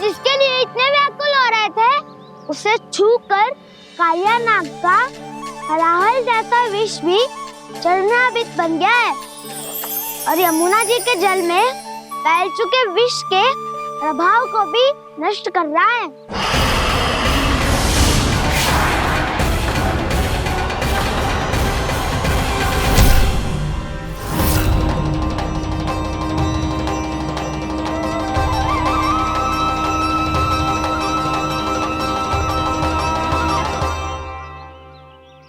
जिसके लिए इतने व्याकुल हो रहे थे, उसे छूकर कालिया नाग का हलाहल जैसा विष भी चरणामृत बन गया है और यमुना जी के जल में फैल चुके विष के प्रभाव को भी नष्ट कर रहा है।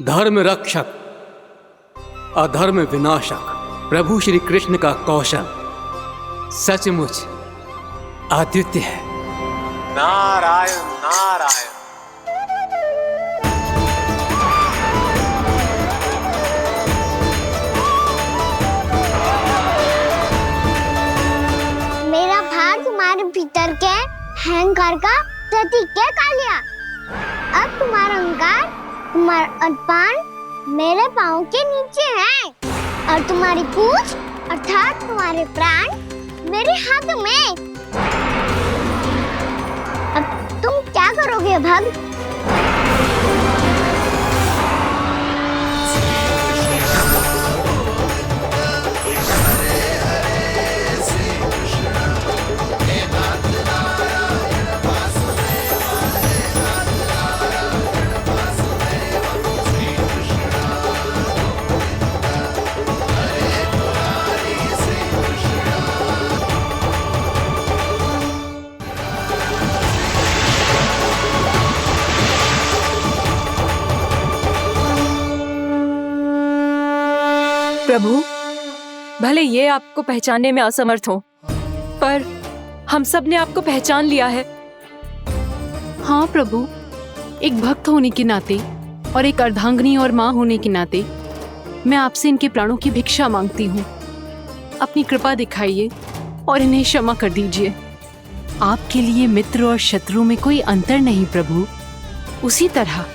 धर्म रक्षक, अधर्म विनाशक प्रभु श्री कृष्ण का कौशल सचमुच अद्वितीय है। नारायण नारायण। मेरा भाग तुम्हारे भीतर के अहंकार का प्रतीक है कालिया। अब तुम्हारा अहंकार, तुम्हारा अनपान मेरे पाँव के नीचे है और तुम्हारी पूंछ अर्थात तुम्हारे प्राण मेरे हाथ में। करोगे भक्त? प्रभु, भले ये आपको पहचानने में असमर्थ हो, पर हम सब ने आपको पहचान लिया है। हाँ प्रभु, एक भक्त होने के नाते और एक अर्धांगिनी और माँ होने के नाते मैं आपसे इनके प्राणों की भिक्षा मांगती हूँ। अपनी कृपा दिखाइए और इन्हें क्षमा कर दीजिए। आपके लिए मित्र और शत्रु में कोई अंतर नहीं प्रभु। उसी तरह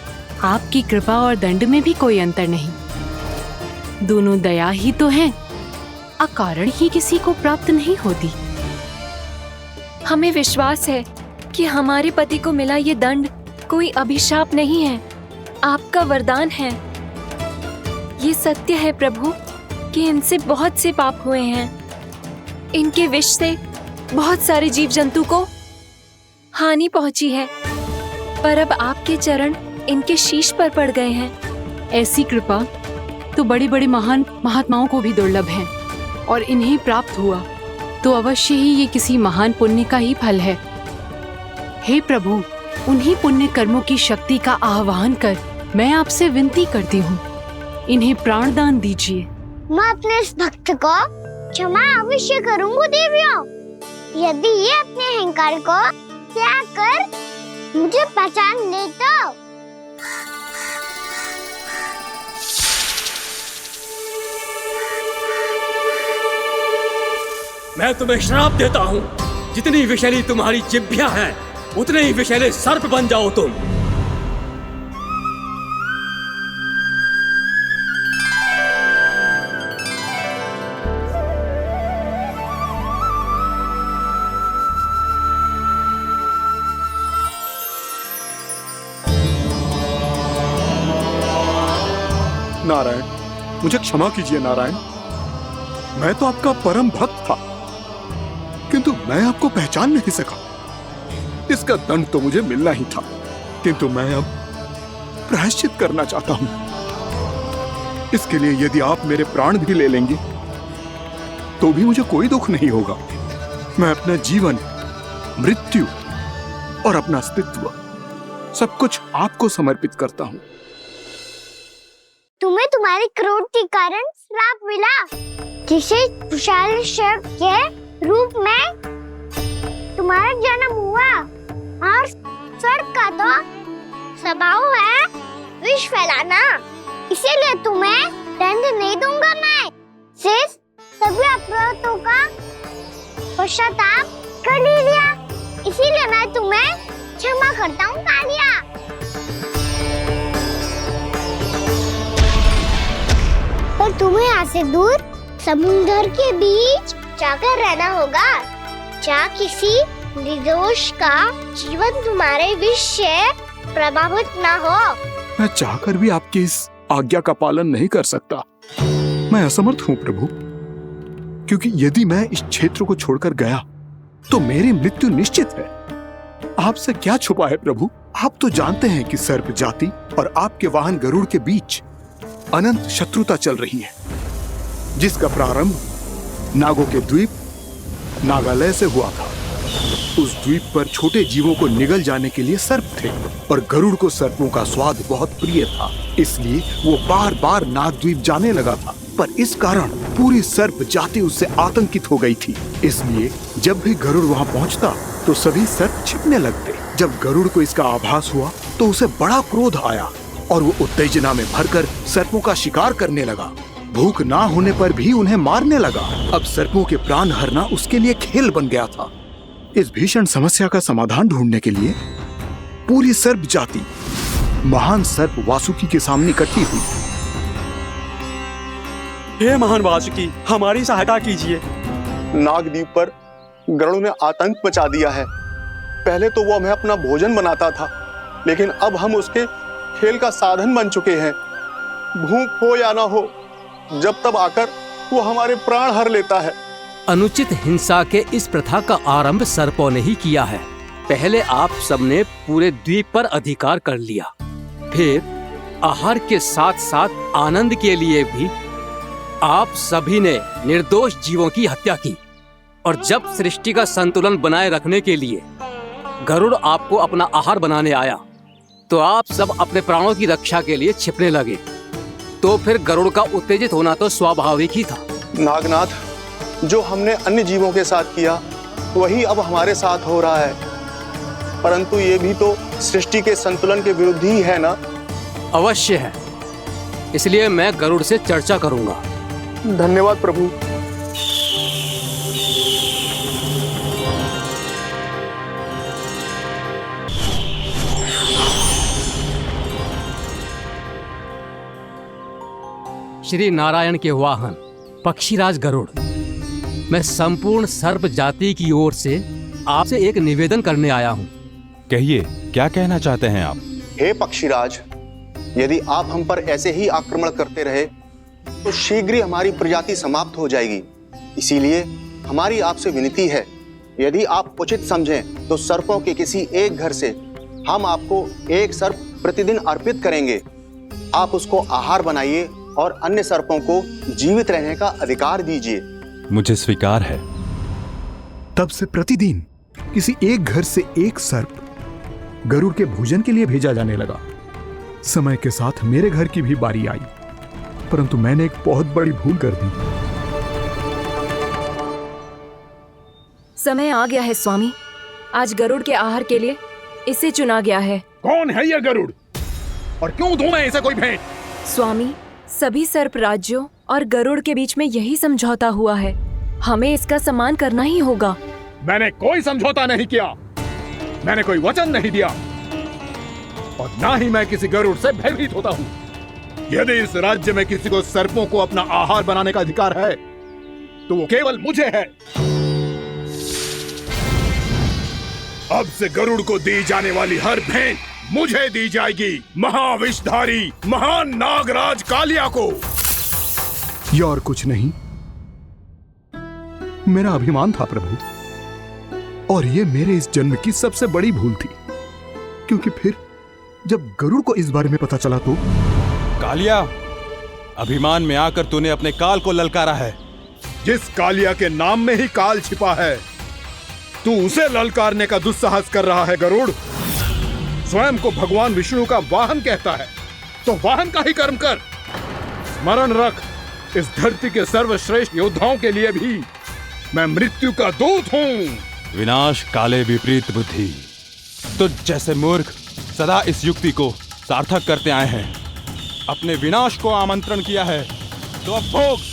आपकी कृपा और दंड में भी कोई अंतर नहीं। दोनों दया ही तो हैं, अकारण ही किसी को प्राप्त नहीं होती। हमें विश्वास है कि हमारे पति को मिला ये दंड कोई अभिशाप नहीं है, आपका वरदान है। ये सत्य है प्रभु कि इनसे बहुत से पाप हुए हैं। इनके विष से बहुत सारे जीव जंतु को हानि पहुंची है, पर अब आपके चरण इनके शीश पर पड़ गए हैं। ऐसी कृपा तो बड़े बड़े महान महात्माओं को भी दुर्लभ है, और इन्हें प्राप्त हुआ तो अवश्य ही ये किसी महान पुण्य का ही फल है। हे प्रभु, उन्हीं पुण्य कर्मों की शक्ति का आह्वान कर मैं आपसे विनती करती हूँ, इन्हें प्राण दान दीजिए। मैं अपने इस भक्त को क्षमा अवश्य करूंगा देवियों, यदि ये अपने अहंकार को त्याग कर मुझे पहचान ले तो। मैं तुम्हें श्राप देता हूँ, जितनी विषैली तुम्हारी जिह्वा है उतने ही विषैले सर्प बन जाओ तुम। नारायण, मुझे क्षमा कीजिए नारायण। मैं तो आपका परम भक्त था, किंतु मैं आपको पहचान नहीं सका। इसका दंड तो मुझे मिलना ही था, किंतु मैं अब प्रायश्चित करना चाहता हूं। इसके लिए यदि आप मेरे प्राण भी ले लेंगे तो भी मुझे कोई दुख नहीं होगा। मैं अपना जीवन, मृत्यु और अपना अस्तित्व सब कुछ आपको समर्पित करता हूं। तुम्हें तुम्हारी क्रोध के कारण श्राप मिला, जिसे विशाल सर्प के रूप में तुम्हारा जन्म हुआ, और सर्प का तो स्वभाव है विष फैलाना। इसीलिए तुम्हें दंड नहीं दूंगा मैं। सिर्फ सभी अपराधों का पश्चाताप कर लिया, इसीलिए मैं तुम्हें क्षमा करता हूँ कालिया। पर तुम्हें यहाँ से दूर समुद्र के बीच जाकर रहना होगा, जहाँ किसी निर्दोष का जीवन तुम्हारे विष से प्रभावित ना हो। मैं चाहकर भी आपकी इस आज्ञा का पालन नहीं कर सकता। मैं असमर्थ हूँ प्रभु, क्योंकि यदि मैं इस क्षेत्र को छोड़कर गया तो मेरी मृत्यु निश्चित है। आपसे क्या छुपा है प्रभु? आप तो जानते हैं कि सर्प जाति और आपके वाहन गरुड़ के बीच अनंत शत्रुता चल रही है, जिसका प्रारंभ नागों के द्वीप नागालय से हुआ था। उस द्वीप पर छोटे जीवों को निगल जाने के लिए सर्प थे, और गरुड़ को सर्पों का स्वाद बहुत प्रिय था, इसलिए वो बार बार नागद्वीप जाने लगा था। पर इस कारण पूरी सर्प जाति उससे आतंकित हो गई थी। इसलिए जब भी गरुड़ वहां पहुंचता तो सभी सर्प छिपने लगते। जब गरुड़ को इसका आभास हुआ तो उसे बड़ा क्रोध आया, और वो उत्तेजना में भरकर सर्पों का शिकार करने लगा। भूख ना होने पर भी उन्हें मारने लगा। अब सर्पों के प्राण हरना उसके लिए खेल बन गया था। इस भीषण समस्या का समाधान ढूंढने के लिए पूरी सर्प जाति महान सर्प वासुकी के सामने इकट्ठी हुई। हे महान वासुकी, हमारी सहायता कीजिए। नागद्वीप पर गरुड़ ने आतंक मचा दिया है। पहले तो वो हमें अपना भोजन बनाता था, लेकिन अब हम उसके खेल का साधन बन चुके हैं। भूख हो या ना हो, जब तब आकर वो हमारे प्राण हर लेता है। अनुचित हिंसा के इस प्रथा का आरंभ सर्पों ने ही किया है। पहले आप सबने पूरे द्वीप पर अधिकार कर लिया, फिर आहार के साथ साथ आनंद के लिए भी आप सभी ने निर्दोष जीवों की हत्या की। और जब सृष्टि का संतुलन बनाए रखने के लिए गरुड़ आपको अपना आहार बनाने आया, तो आप सब अपने प्राणों की रक्षा के लिए छिपने लगे। तो फिर गरुड़ का उत्तेजित होना तो स्वाभाविक ही था। नागनाथ, जो हमने अन्य जीवों के साथ किया वही अब हमारे साथ हो रहा है, परंतु ये भी तो सृष्टि के संतुलन के विरुद्ध ही है ना? अवश्य है, इसलिए मैं गरुड़ से चर्चा करूंगा। धन्यवाद प्रभु। श्री नारायण के वाहन पक्षीराज गरुड़, मैं संपूर्ण सर्प जाति की ओर से आपसे एक निवेदन करने आया हूँ। कहिए, क्या कहना चाहते हैं आप? हे पक्षीराज, यदि आप हम पर ऐसे ही आक्रमण करते रहे तो शीघ्र ही हमारी प्रजाति समाप्त हो जाएगी। इसीलिए हमारी आपसे विनती है, यदि आप उचित समझें तो सर्पों के किसी एक घर से हम आपको एक सर्प प्रतिदिन अर्पित करेंगे। आप उसको आहार बनाइए और अन्य सर्पों को जीवित रहने का अधिकार दीजिए। मुझे स्वीकार है। तब से प्रतिदिन किसी एक घर से एक सर्प गरुड़ के भोजन के लिए भेजा जाने लगा। समय के साथ मेरे घर की भी बारी आई, परंतु मैंने एक बहुत बड़ी भूल कर दी। समय आ गया है स्वामी, आज गरुड़ के आहार के लिए इसे चुना गया है। कौन है यह गरुड़ और क्यों दूं मैं इसे कोई भेंट? स्वामी, सभी सर्प राज्यों और गरुड़ के बीच में यही समझौता हुआ है, हमें इसका सम्मान करना ही होगा। मैंने कोई समझौता नहीं किया, मैंने कोई वचन नहीं दिया और ना ही मैं किसी गरुड़ से भयभीत होता हूँ। यदि इस राज्य में किसी को सर्पों को अपना आहार बनाने का अधिकार है तो वो केवल मुझे है। अब से गरुड़ को दी जाने वाली हर भेंट मुझे दी जाएगी, महाविषधारी महान नागराज कालिया को। यह और कुछ नहीं, मेरा अभिमान था प्रभु, और यह मेरे इस जन्म की सबसे बड़ी भूल थी, क्योंकि फिर जब गरुड़ को इस बारे में पता चला तो। कालिया, अभिमान में आकर तूने अपने काल को ललकारा है। जिस कालिया के नाम में ही काल छिपा है, तू उसे ललकारने का दुस्साहस कर रहा है गरुड़। स्वयं को भगवान विष्णु का वाहन कहता है तो वाहन का ही कर्म कर। स्मरण रख, इस धरती के सर्वश्रेष्ठ योद्धाओं के लिए भी मैं मृत्यु का दूत हूँ। विनाश काले विपरीत बुद्धि। तो जैसे मूर्ख सदा इस युक्ति को सार्थक करते आए हैं, अपने विनाश को आमंत्रण किया है, तो अब भोग।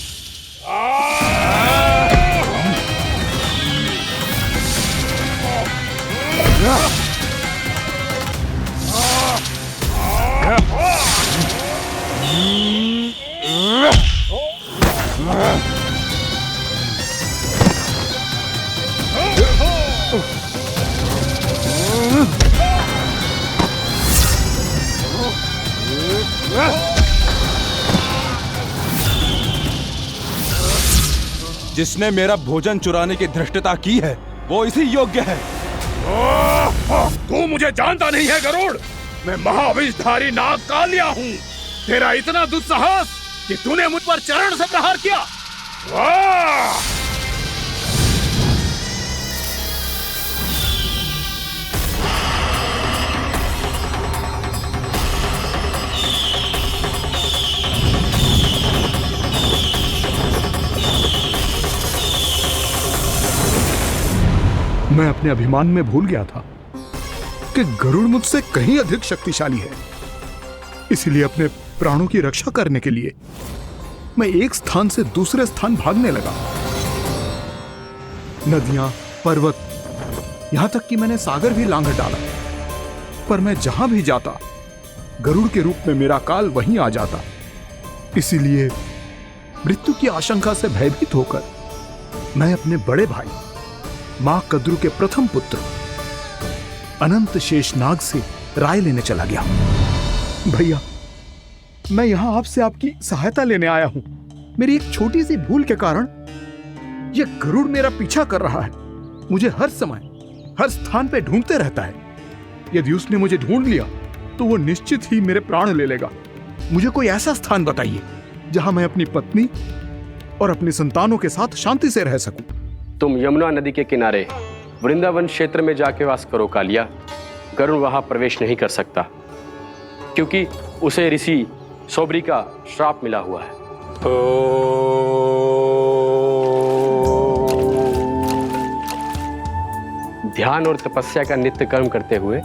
जिसने मेरा भोजन चुराने की धृष्टता की है वो इसी योग्य है। तू मुझे जानता नहीं है गरुड़, मैं महाविषधारी नाग कालिया हूँ। तेरा इतना दुस्साहस कि तूने मुझ पर चरण से प्रहार किया। मैं अपने अभिमान में भूल गया था कि गरुड़ मुझसे कहीं अधिक शक्तिशाली है। इसलिए अपने प्राणों की रक्षा करने के लिए मैं एक स्थान से दूसरे स्थान भागने लगा। नदियां, पर्वत, यहां तक कि मैंने सागर भी लांघ डाला, पर मैं जहां भी जाता गरुड़ के रूप में मेरा काल वहीं आ जाता। इसीलिए मृत्यु की आशंका से भयभीत होकर मैं अपने बड़े भाई मां कद्रु के प्रथम पुत्र अनंत शेषनाग से राय लेने चला गया। भैया, मैं यहां आपसे आपकी सहायता लेने आया हूं। मेरी एक छोटी सी भूल के कारण यह गरुड़ मेरा पीछा कर रहा है। मुझे हर समय हर स्थान पे ढूंढते रहता है। यदि उसने मुझे ढूंढ लिया तो वो निश्चित ही मेरे प्राण ले लेगा। मुझे कोई ऐसा स्थान बताइए जहां मैं अपनी पत्नी और अपनी संतानों के साथ शांति से रह सकूं। तुम यमुना नदी के किनारे वृंदावन क्षेत्र में जाके वास करो कालिया। गरुड़ वहां प्रवेश नहीं कर सकता क्योंकि उसे ऋषि सोबरी का श्राप मिला हुआ है। ध्यान और तपस्या का नित्य कर्म करते हुए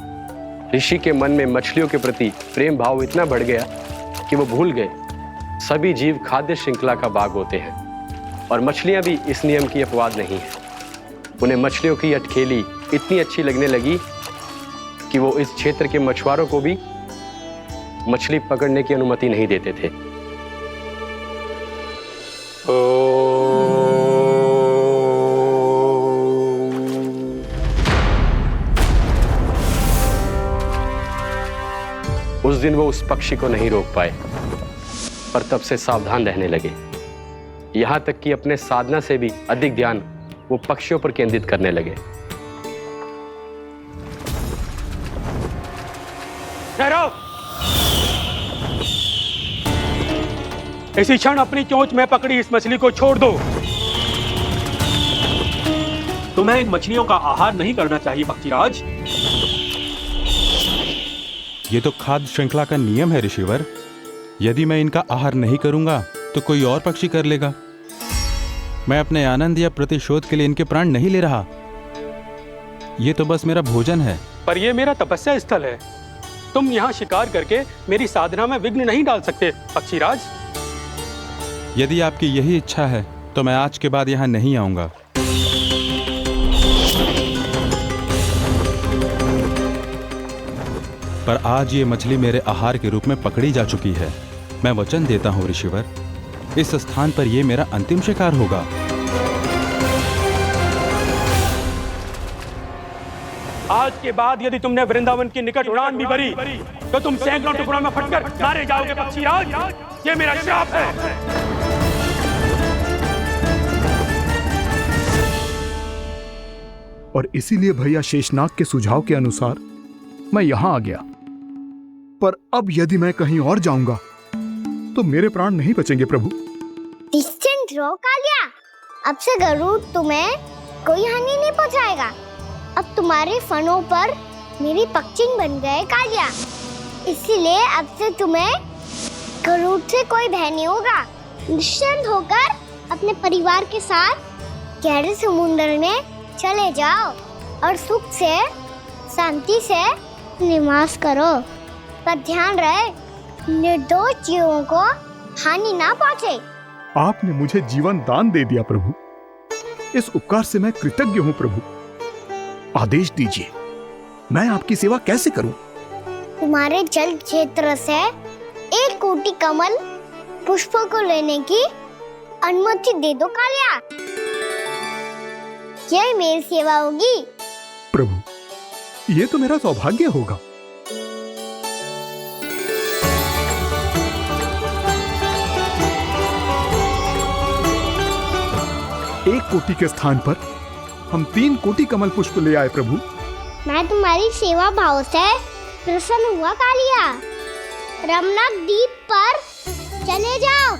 ऋषि के मन में मछलियों के प्रति प्रेम भाव इतना बढ़ गया कि वो भूल गए सभी जीव खाद्य श्रृंखला का भाग होते हैं और मछलियां भी इस नियम की अपवाद नहीं है। उन्हें मछलियों की अटखेली इतनी अच्छी लगने लगी कि वो इस क्षेत्र के मछुआरों को भी मछली पकड़ने की अनुमति नहीं देते थे। उस दिन वो उस पक्षी को नहीं रोक पाए, पर तब से सावधान रहने लगे। यहां तक कि अपने साधना से भी अधिक ध्यान वो पक्षियों पर केंद्रित करने लगे। ठहरो! इसी क्षण अपनी चोंच में पकड़ी इस मछली को छोड़ दो। तुम्हें इन मछलियों का आहार नहीं करना चाहिए पक्षीराज। ये तो खाद्य श्रृंखला का नियम है ऋषिवर। यदि मैं इनका आहार नहीं करूंगा तो कोई और पक्षी कर लेगा। मैं अपने आनंद या प्रतिशोध के लिए इनके प्राण नहीं ले रहा। ये तो बस मेरा भोजन है। पर यह मेरा तपस्या स्थल है। तुम यहाँ शिकार करके मेरी साधना में विघ्न नहीं डाल सकते पक्षीराज। यदि आपकी यही इच्छा है तो मैं आज के बाद यहाँ नहीं आऊंगा। पर आज ये मछली मेरे आहार के रूप में पकड़ी जा चुकी है। मैं वचन देता हूँ ऋषिवर, इस स्थान पर यह मेरा अंतिम शिकार होगा। आज के बाद यदि तुमने वृंदावन की निकट उड़ान भी भरी तो तुम सैकड़ों टुकड़ों में फटकर मारे जाओगे पक्षीराज। ये मेरा श्राप है। और इसीलिए भैया शेषनाग के सुझाव के अनुसार मैं यहां आ गया। पर अब यदि मैं कहीं और जाऊंगा तो मेरे प्राण नहीं बचेंगे प्रभु। निश्चिंत रहो कालिया, अब से गरुड़ तुम्हें कोई हानि नहीं पहुंचाएगा। अब तुम्हारे फनों पर मेरी पक्षिंग बन गए कालिया, इसीलिए अब से तुम्हें गरुड़ से कोई भय नहीं होगा। निश्चिंत होकर अपने परिवार के साथ गहरे समुद्र में चले जाओ और सुख से शांति से निवास करो। पर ध्यान रहे निर्दोष जीवों को हानि ना पहुंचे। आपने मुझे जीवन दान दे दिया प्रभु, इस उपकार से मैं कृतज्ञ हूँ प्रभु। आदेश दीजिए, मैं आपकी सेवा कैसे करूं? तुम्हारे जल क्षेत्र से 1 कोटि कमल पुष्पों को लेने की अनुमति दे दो कालिया। यही मेरी सेवा होगी प्रभु। ये तो मेरा सौभाग्य होगा। एक कोटि के स्थान पर हम 3 कोटि कमल पुष्प ले आए प्रभु। मैं तुम्हारी सेवा भाव से प्रसन्न हुआ कालिया। रमनाक द्वीप पर चले जाओ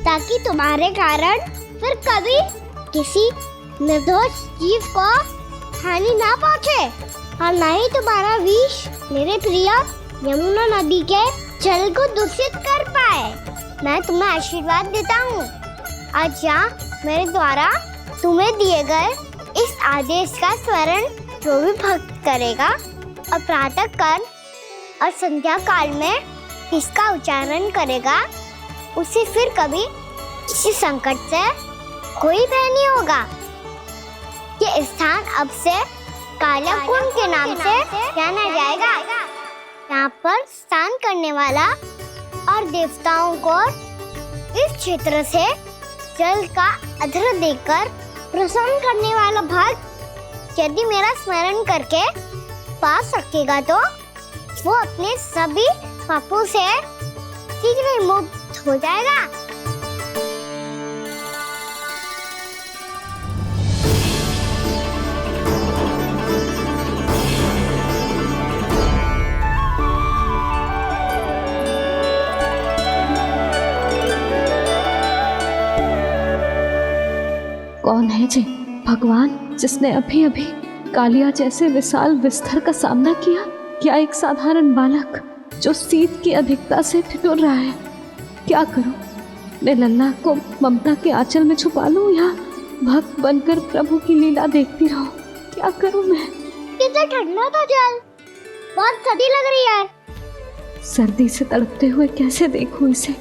ताकि तुम्हारे कारण फिर कभी किसी निर्दोष जीव को हानि ना पहुंचे और न ही तुम्हारा विष मेरे प्रिय यमुना नदी के जल को दूषित कर पाए। मैं तुम्हें आशीर्वाद देता हूँ। आज यहाँ मेरे द्वारा तुम्हें दिए गए इस आदेश का स्मरण जो भी भक्त करेगा और प्रातः काल और संध्या काल में इसका उच्चारण करेगा, उसे फिर कभी किसी संकट से कोई भय नहीं होगा। ये स्थान अब से काला कुंड के नाम से जाना जाएगा। यहाँ पर स्नान करने वाला और देवताओं को इस क्षेत्र से जल का अधर देकर प्रसन्न करने वाला भक्त यदि मेरा स्मरण करके पास रखेगा तो वो अपने सभी पापों से शीघ्र ही मुक्त हो जाएगा। कौन है जी भगवान जिसने अभी अभी कालिया जैसे विशाल विस्तर का सामना किया? क्या एक साधारण बालक जो शीत की अधिकता से ठिठुर रहा है? क्या करूं? मैं लल्ला को ममता के आंचल में छुपा लूं या भक्त बनकर प्रभु की लीला देखती रहूं? क्या करूं मैं? कितना ठंडा था जल, बहुत सर्दी लग रही है। सर्दी से तड़पते हुए कैसे देखूं इसे?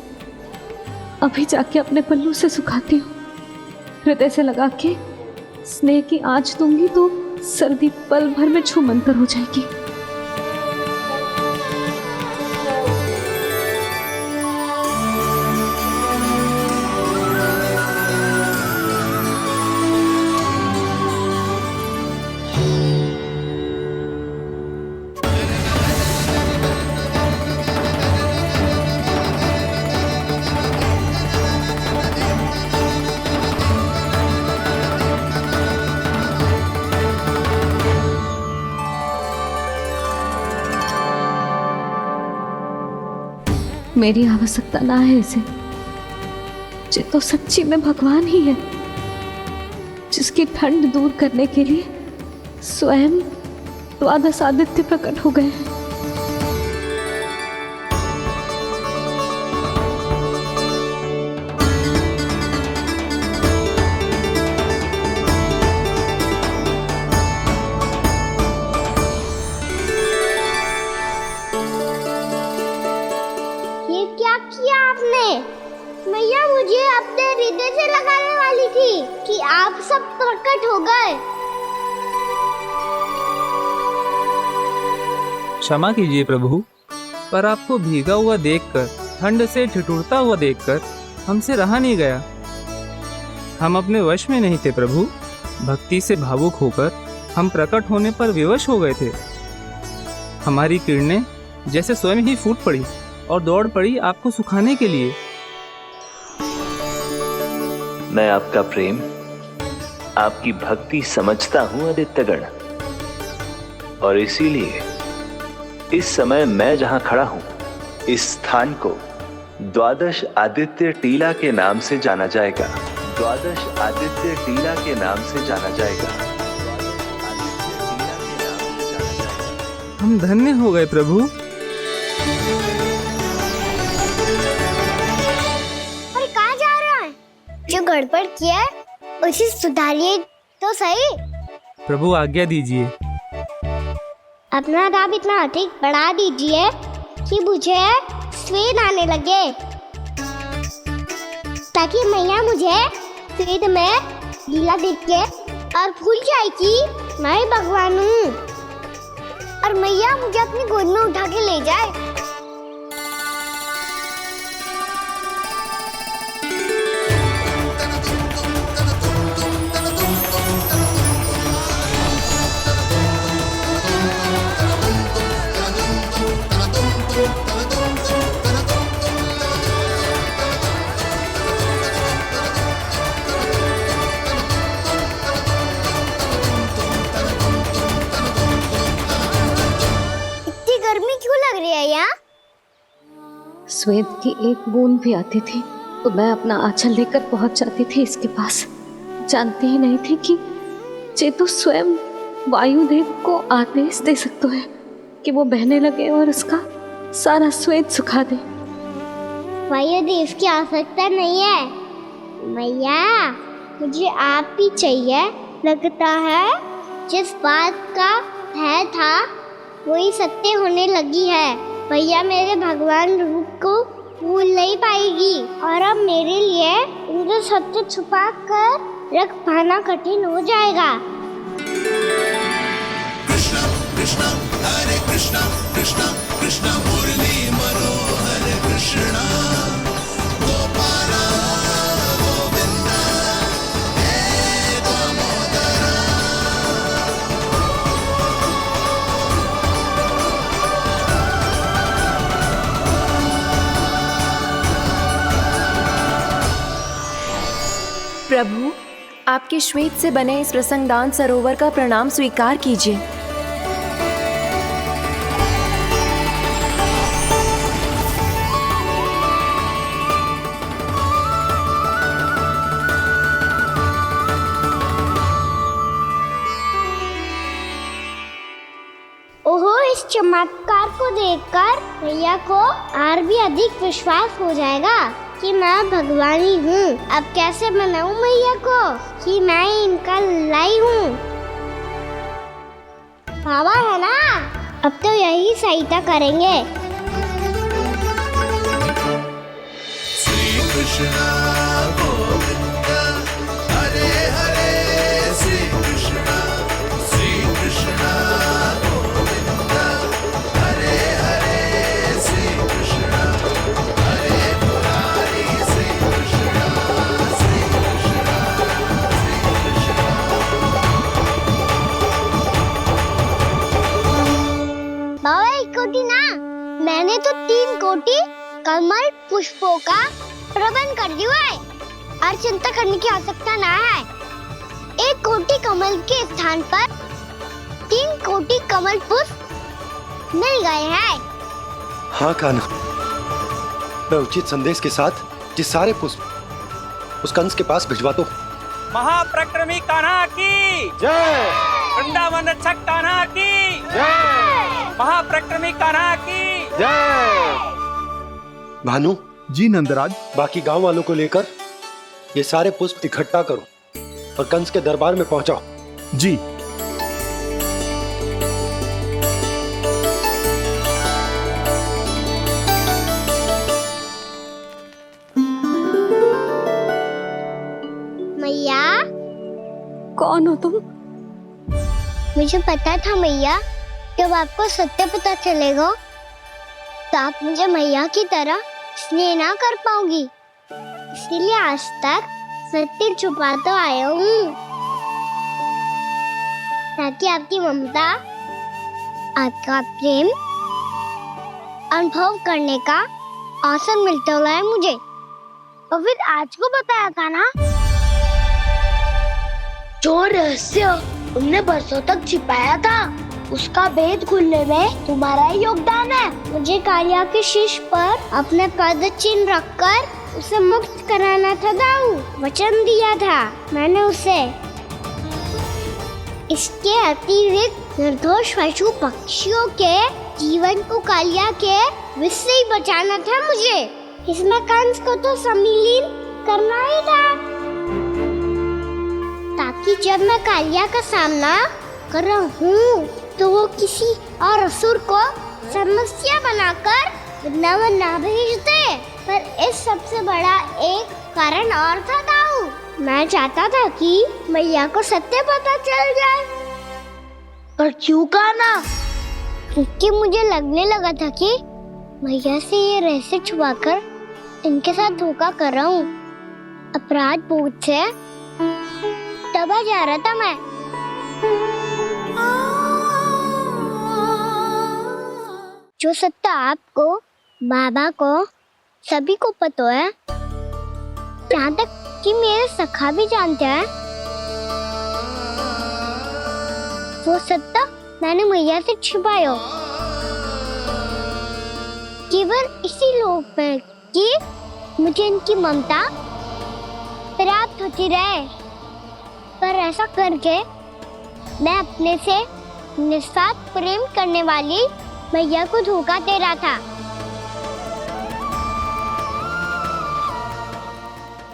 अभी जाके अपने पल्लू से सुखाती हूँ। हृदय से लगा के स्नेह की आंच दूंगी तो सर्दी पल भर में छूमंतर हो जाएगी। मेरी आवश्यकता ना है इसे। ये तो सच्ची में भगवान ही है जिसकी ठंड दूर करने के लिए स्वयं द्वादश आदित्य प्रकट हो गए हैं। मैया मुझे अपने हृदय से लगाने वाली थी कि आप सब प्रकट हो गए। क्षमा कीजिए प्रभु, पर आपको भीगा हुआ देखकर, ठंड से ठिठुरता हुआ देखकर हमसे रहा नहीं गया। हम अपने वश में नहीं थे प्रभु। भक्ति से भावुक होकर हम प्रकट होने पर विवश हो गए थे। हमारी किरणें जैसे स्वयं ही फूट पड़ी और दौड़ पड़ी आपको सुखाने के लिए। मैं आपका प्रेम, आपकी भक्ति समझता हूं आदित्यगण, और इसीलिए इस समय मैं जहां खड़ा हूं, इस स्थान को द्वादश आदित्य टीला के नाम से जाना जाएगा। द्वादश आदित्य टीला के नाम से जाना जाएगा। हम धन्य हो गए प्रभु। और कहाँ जा रहा है? जो गड़बड़ किया उसे सुधारिए तो सही। प्रभु आज्ञा दीजिए। अपना दाम इतना अधिक बढ़ा दीजिए कि मुझे स्वेद आने लगे, ताकि मैया मुझे स्वेद में लीला देख के और भूल जाए कि मैं ही भगवान हूँ, और मैया मुझे अपनी गोद में उठा के ले जाए। स्वेद की एक बूंद भी आती थी तो मैं अपना आंचल लेकर पहुंच जाती थी इसके पास। जानती ही नहीं थी कि ये तो स्वयं वायुदेव को आदेश दे सकते हैं कि वो बहने लगे और उसका सारा स्वेद सुखा दे। वायुदेव की आवश्यकता नहीं है मैया, मुझे आप ही चाहिए। लगता है जिस बात का भय था वही सत्य होने लगी है। भैया मेरे भगवान रूप को भूल नहीं पाएगी, और अब मेरे लिए उनका सत्य छुपा कर रख पाना कठिन हो जाएगा। कृष्णा कृष्णा हरे कृष्णा कृष्णा कृष्णा मुरली मनोहर कृष्णा गोपाला गोविंदा हे दामोदरा। प्रभु, आपके श्वेत से बने इस प्रसंगदान सरोवर का प्रणाम स्वीकार कीजिए। ओहो, इस चमत्कार को देखकर भैया को और भी अधिक विश्वास हो जाएगा कि मैं भगवान ही हूँ। अब कैसे मनाऊं मैया को कि मैं इनका लाई हूँ। बाबा है ना, अब तो यही सहायता करेंगे। श्री कृष्ण गोविंद हरे हरे, श्री कृष्ण गोविंद हरे हरे, श्री कृष्ण हरे मुरारी, श्री कृष्ण श्री कृष्ण श्री कृष्ण। बाबा एक कोटी ना, मैंने तो 3 कोटी कमल पुष्पों का प्रबंध कर दिया है और चिंता करने की आवश्यकता ना है। 1 कोटी कमल के स्थान पर 3 कोटी कमल पुष्प मिल गए हैं। हाँ कान्हा, मैं उचित संदेश के साथ ये सारे पुष्प उस कंस के पास भिजवा दो। महाप्रक्रमी कान्हा की जय, वृंदावन रक्षक कान्हा की जय, महाप्रक्रमी कान्हा की जय। भानु जी नंदराज, बाकी गांव वालों को लेकर ये सारे पुष्प इकट्ठा करो और कंस के दरबार में पहुंचाओ। जी। मैया, कौन हो तुम? मुझे पता था मैया, जब आपको सत्य पता चलेगा तो आप मुझे मैया की तरह स्नेह ना कर पाओगी, इसलिए आज तक सत्य छुपाता आया हूँ ताकि आपकी ममता, आपका प्रेम अनुभव करने का अवसर मिलता है मुझे। और फिर आज को बताया था ना, जो रहस्य तुमने बरसों तक छिपाया था उसका भेद खुलने में तुम्हारा ही योगदान है। मुझे कालिया के शीश पर अपने पद चिन्ह रखकर उसे मुक्त कराना था दाऊ, वचन दिया था मैंने उसे। इसके अतिरिक्त निर्दोष पशु पक्षियों के जीवन को कालिया के विष से ही बचाना था मुझे। इसमें कंस को तो सम्मिलित करना ही था ताकि जब मैं कालिया का सामना कर रहा हूँ तो वो किसी और असुर को समस्या बनाकर वृंदावन ना भेज दे। पर इस सबसे बड़ा एक कारण और था दाऊ, मैं चाहता था कि मैया को सत्य पता चल जाए। पर क्यों कान्हा? क्योंकि मुझे लगने लगा था कि मैया से ये रहस्य छुपाकर इनके साथ धोखा कर रहा हूँ। अपराध बोध से दबा जा रहा था मैं। जो सत्य आपको, बाबा को, सभी को पता है, यहाँ तक कि मेरे सखा भी जानते हैं, वो सत्य मैंने मैया से छिपाया केवल इसी लोक में कि मुझे इनकी ममता प्राप्त होती रहे। पर ऐसा करके मैं अपने से निस्वार्थ प्रेम करने वाली मैया को धोखा दे रहा था।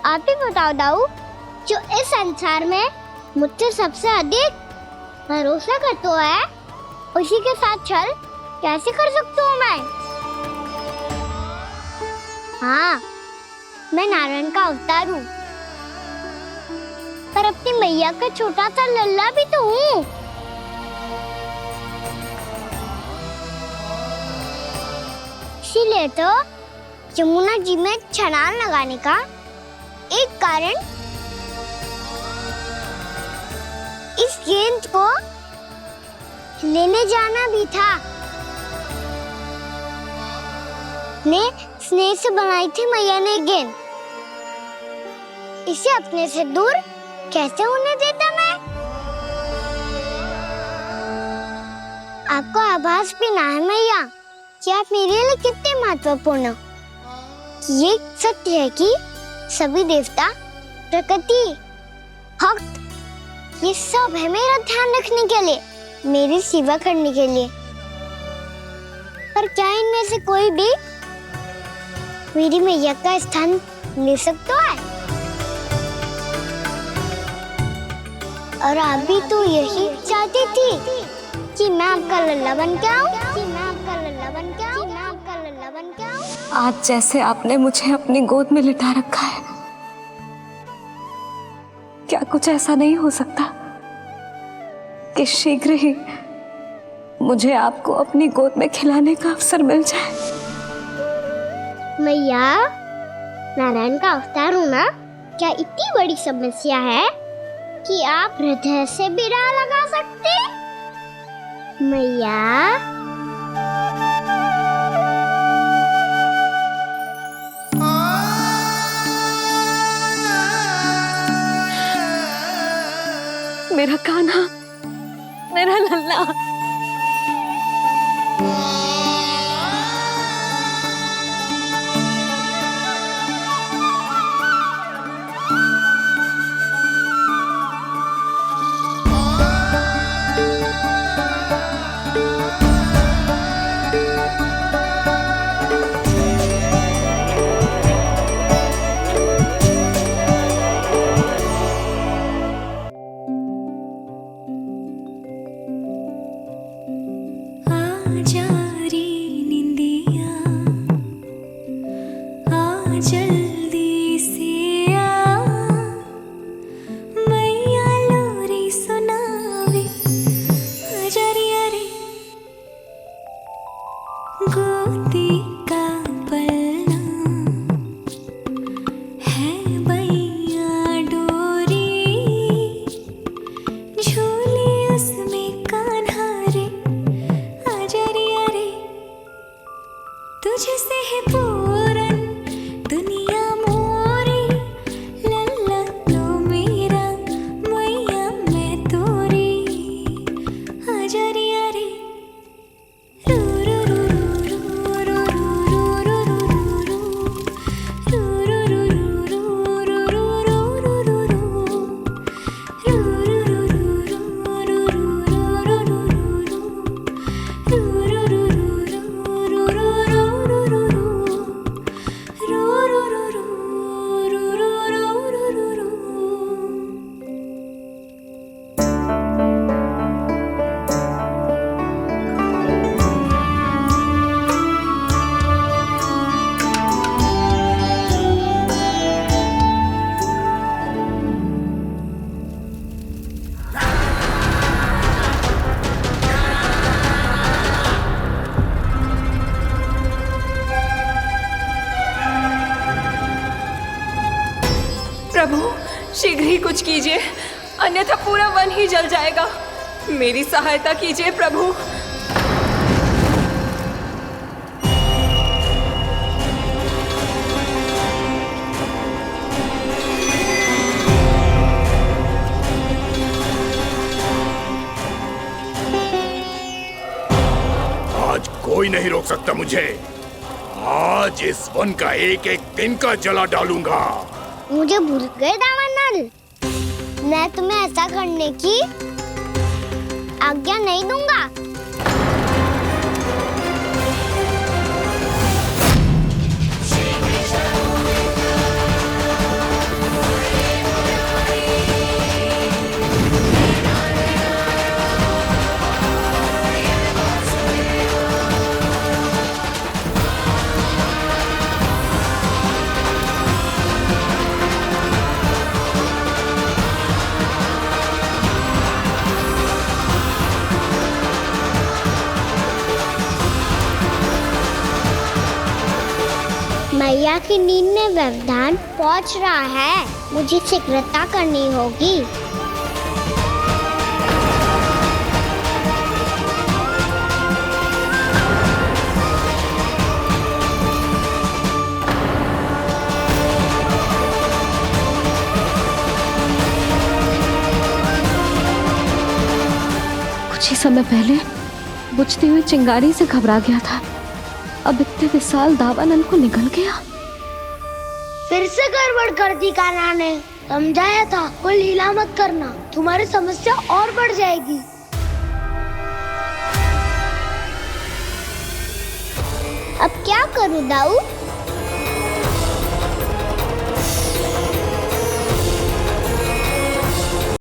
आप ही बताओ दाऊ, जो इस संसार में मुझसे सबसे अधिक भरोसा करता है उसी के साथ छल कैसे कर सकता हूँ मैं? हाँ, मैं नारायण का अवतार हूँ, पर अपनी मैया का छोटा सा लल्ला भी तो हूँ। इसीलिए तो यमुना जी में छलांग लगाने का एक कारण इस गेंद को लेने जाना भी था। ने स्नेह से बनाई थी मैया ने गेंद, इसे अपने से दूर कैसे होने देता मैं? आपको आभास भी ना है मैया कि आप मेरे लिए कितने महत्वपूर्ण हो। ये सत्य है कि सभी देवता, प्रकृति, भक्त, ये सब है मेरा ध्यान रखने के लिए, मेरी सेवा करने के लिए। पर क्या इनमें से कोई भी मेरी मैया का स्थान ले सकता है? और आप भी तो यही चाहती थी कि मैं आपका लल्ला बन के आऊं, आज जैसे आपने मुझे अपनी गोद में लिटा रखा है, क्या कुछ ऐसा नहीं हो सकता कि शीघ्र ही मुझे आपको अपनी गोद में खिलाने का अवसर मिल जाए? मैया, नारायण का अवतार होना क्या इतनी बड़ी समस्या है कि आप हृदय से भी ना लगा सकते? मैया, मेरा कान्हा, मेरा लल्ला। प्रभु, शीघ्र ही कुछ कीजिए, अन्यथा पूरा वन ही जल जाएगा। मेरी सहायता कीजिए प्रभु। आज कोई नहीं रोक सकता मुझे। आज इस वन का एक एक दिन का जला डालूंगा। मुझे भूल गए दामनल, मैं तुम्हें ऐसा करने की आज्ञा नहीं दूंगा। मैया की नींद में व्यवधान पहुंच रहा है, मुझे शीघ्रता करनी होगी। कुछ ही समय पहले बुझती हुई चिंगारी से घबरा गया था, अब इतने विशाल दावानल को निगल गया। फिर से गड़बड़ कर दी कान्हा ने। समझाया था कोई लीला मत करना, तुम्हारी समस्या और बढ़ जाएगी। अब क्या करूं दाऊ?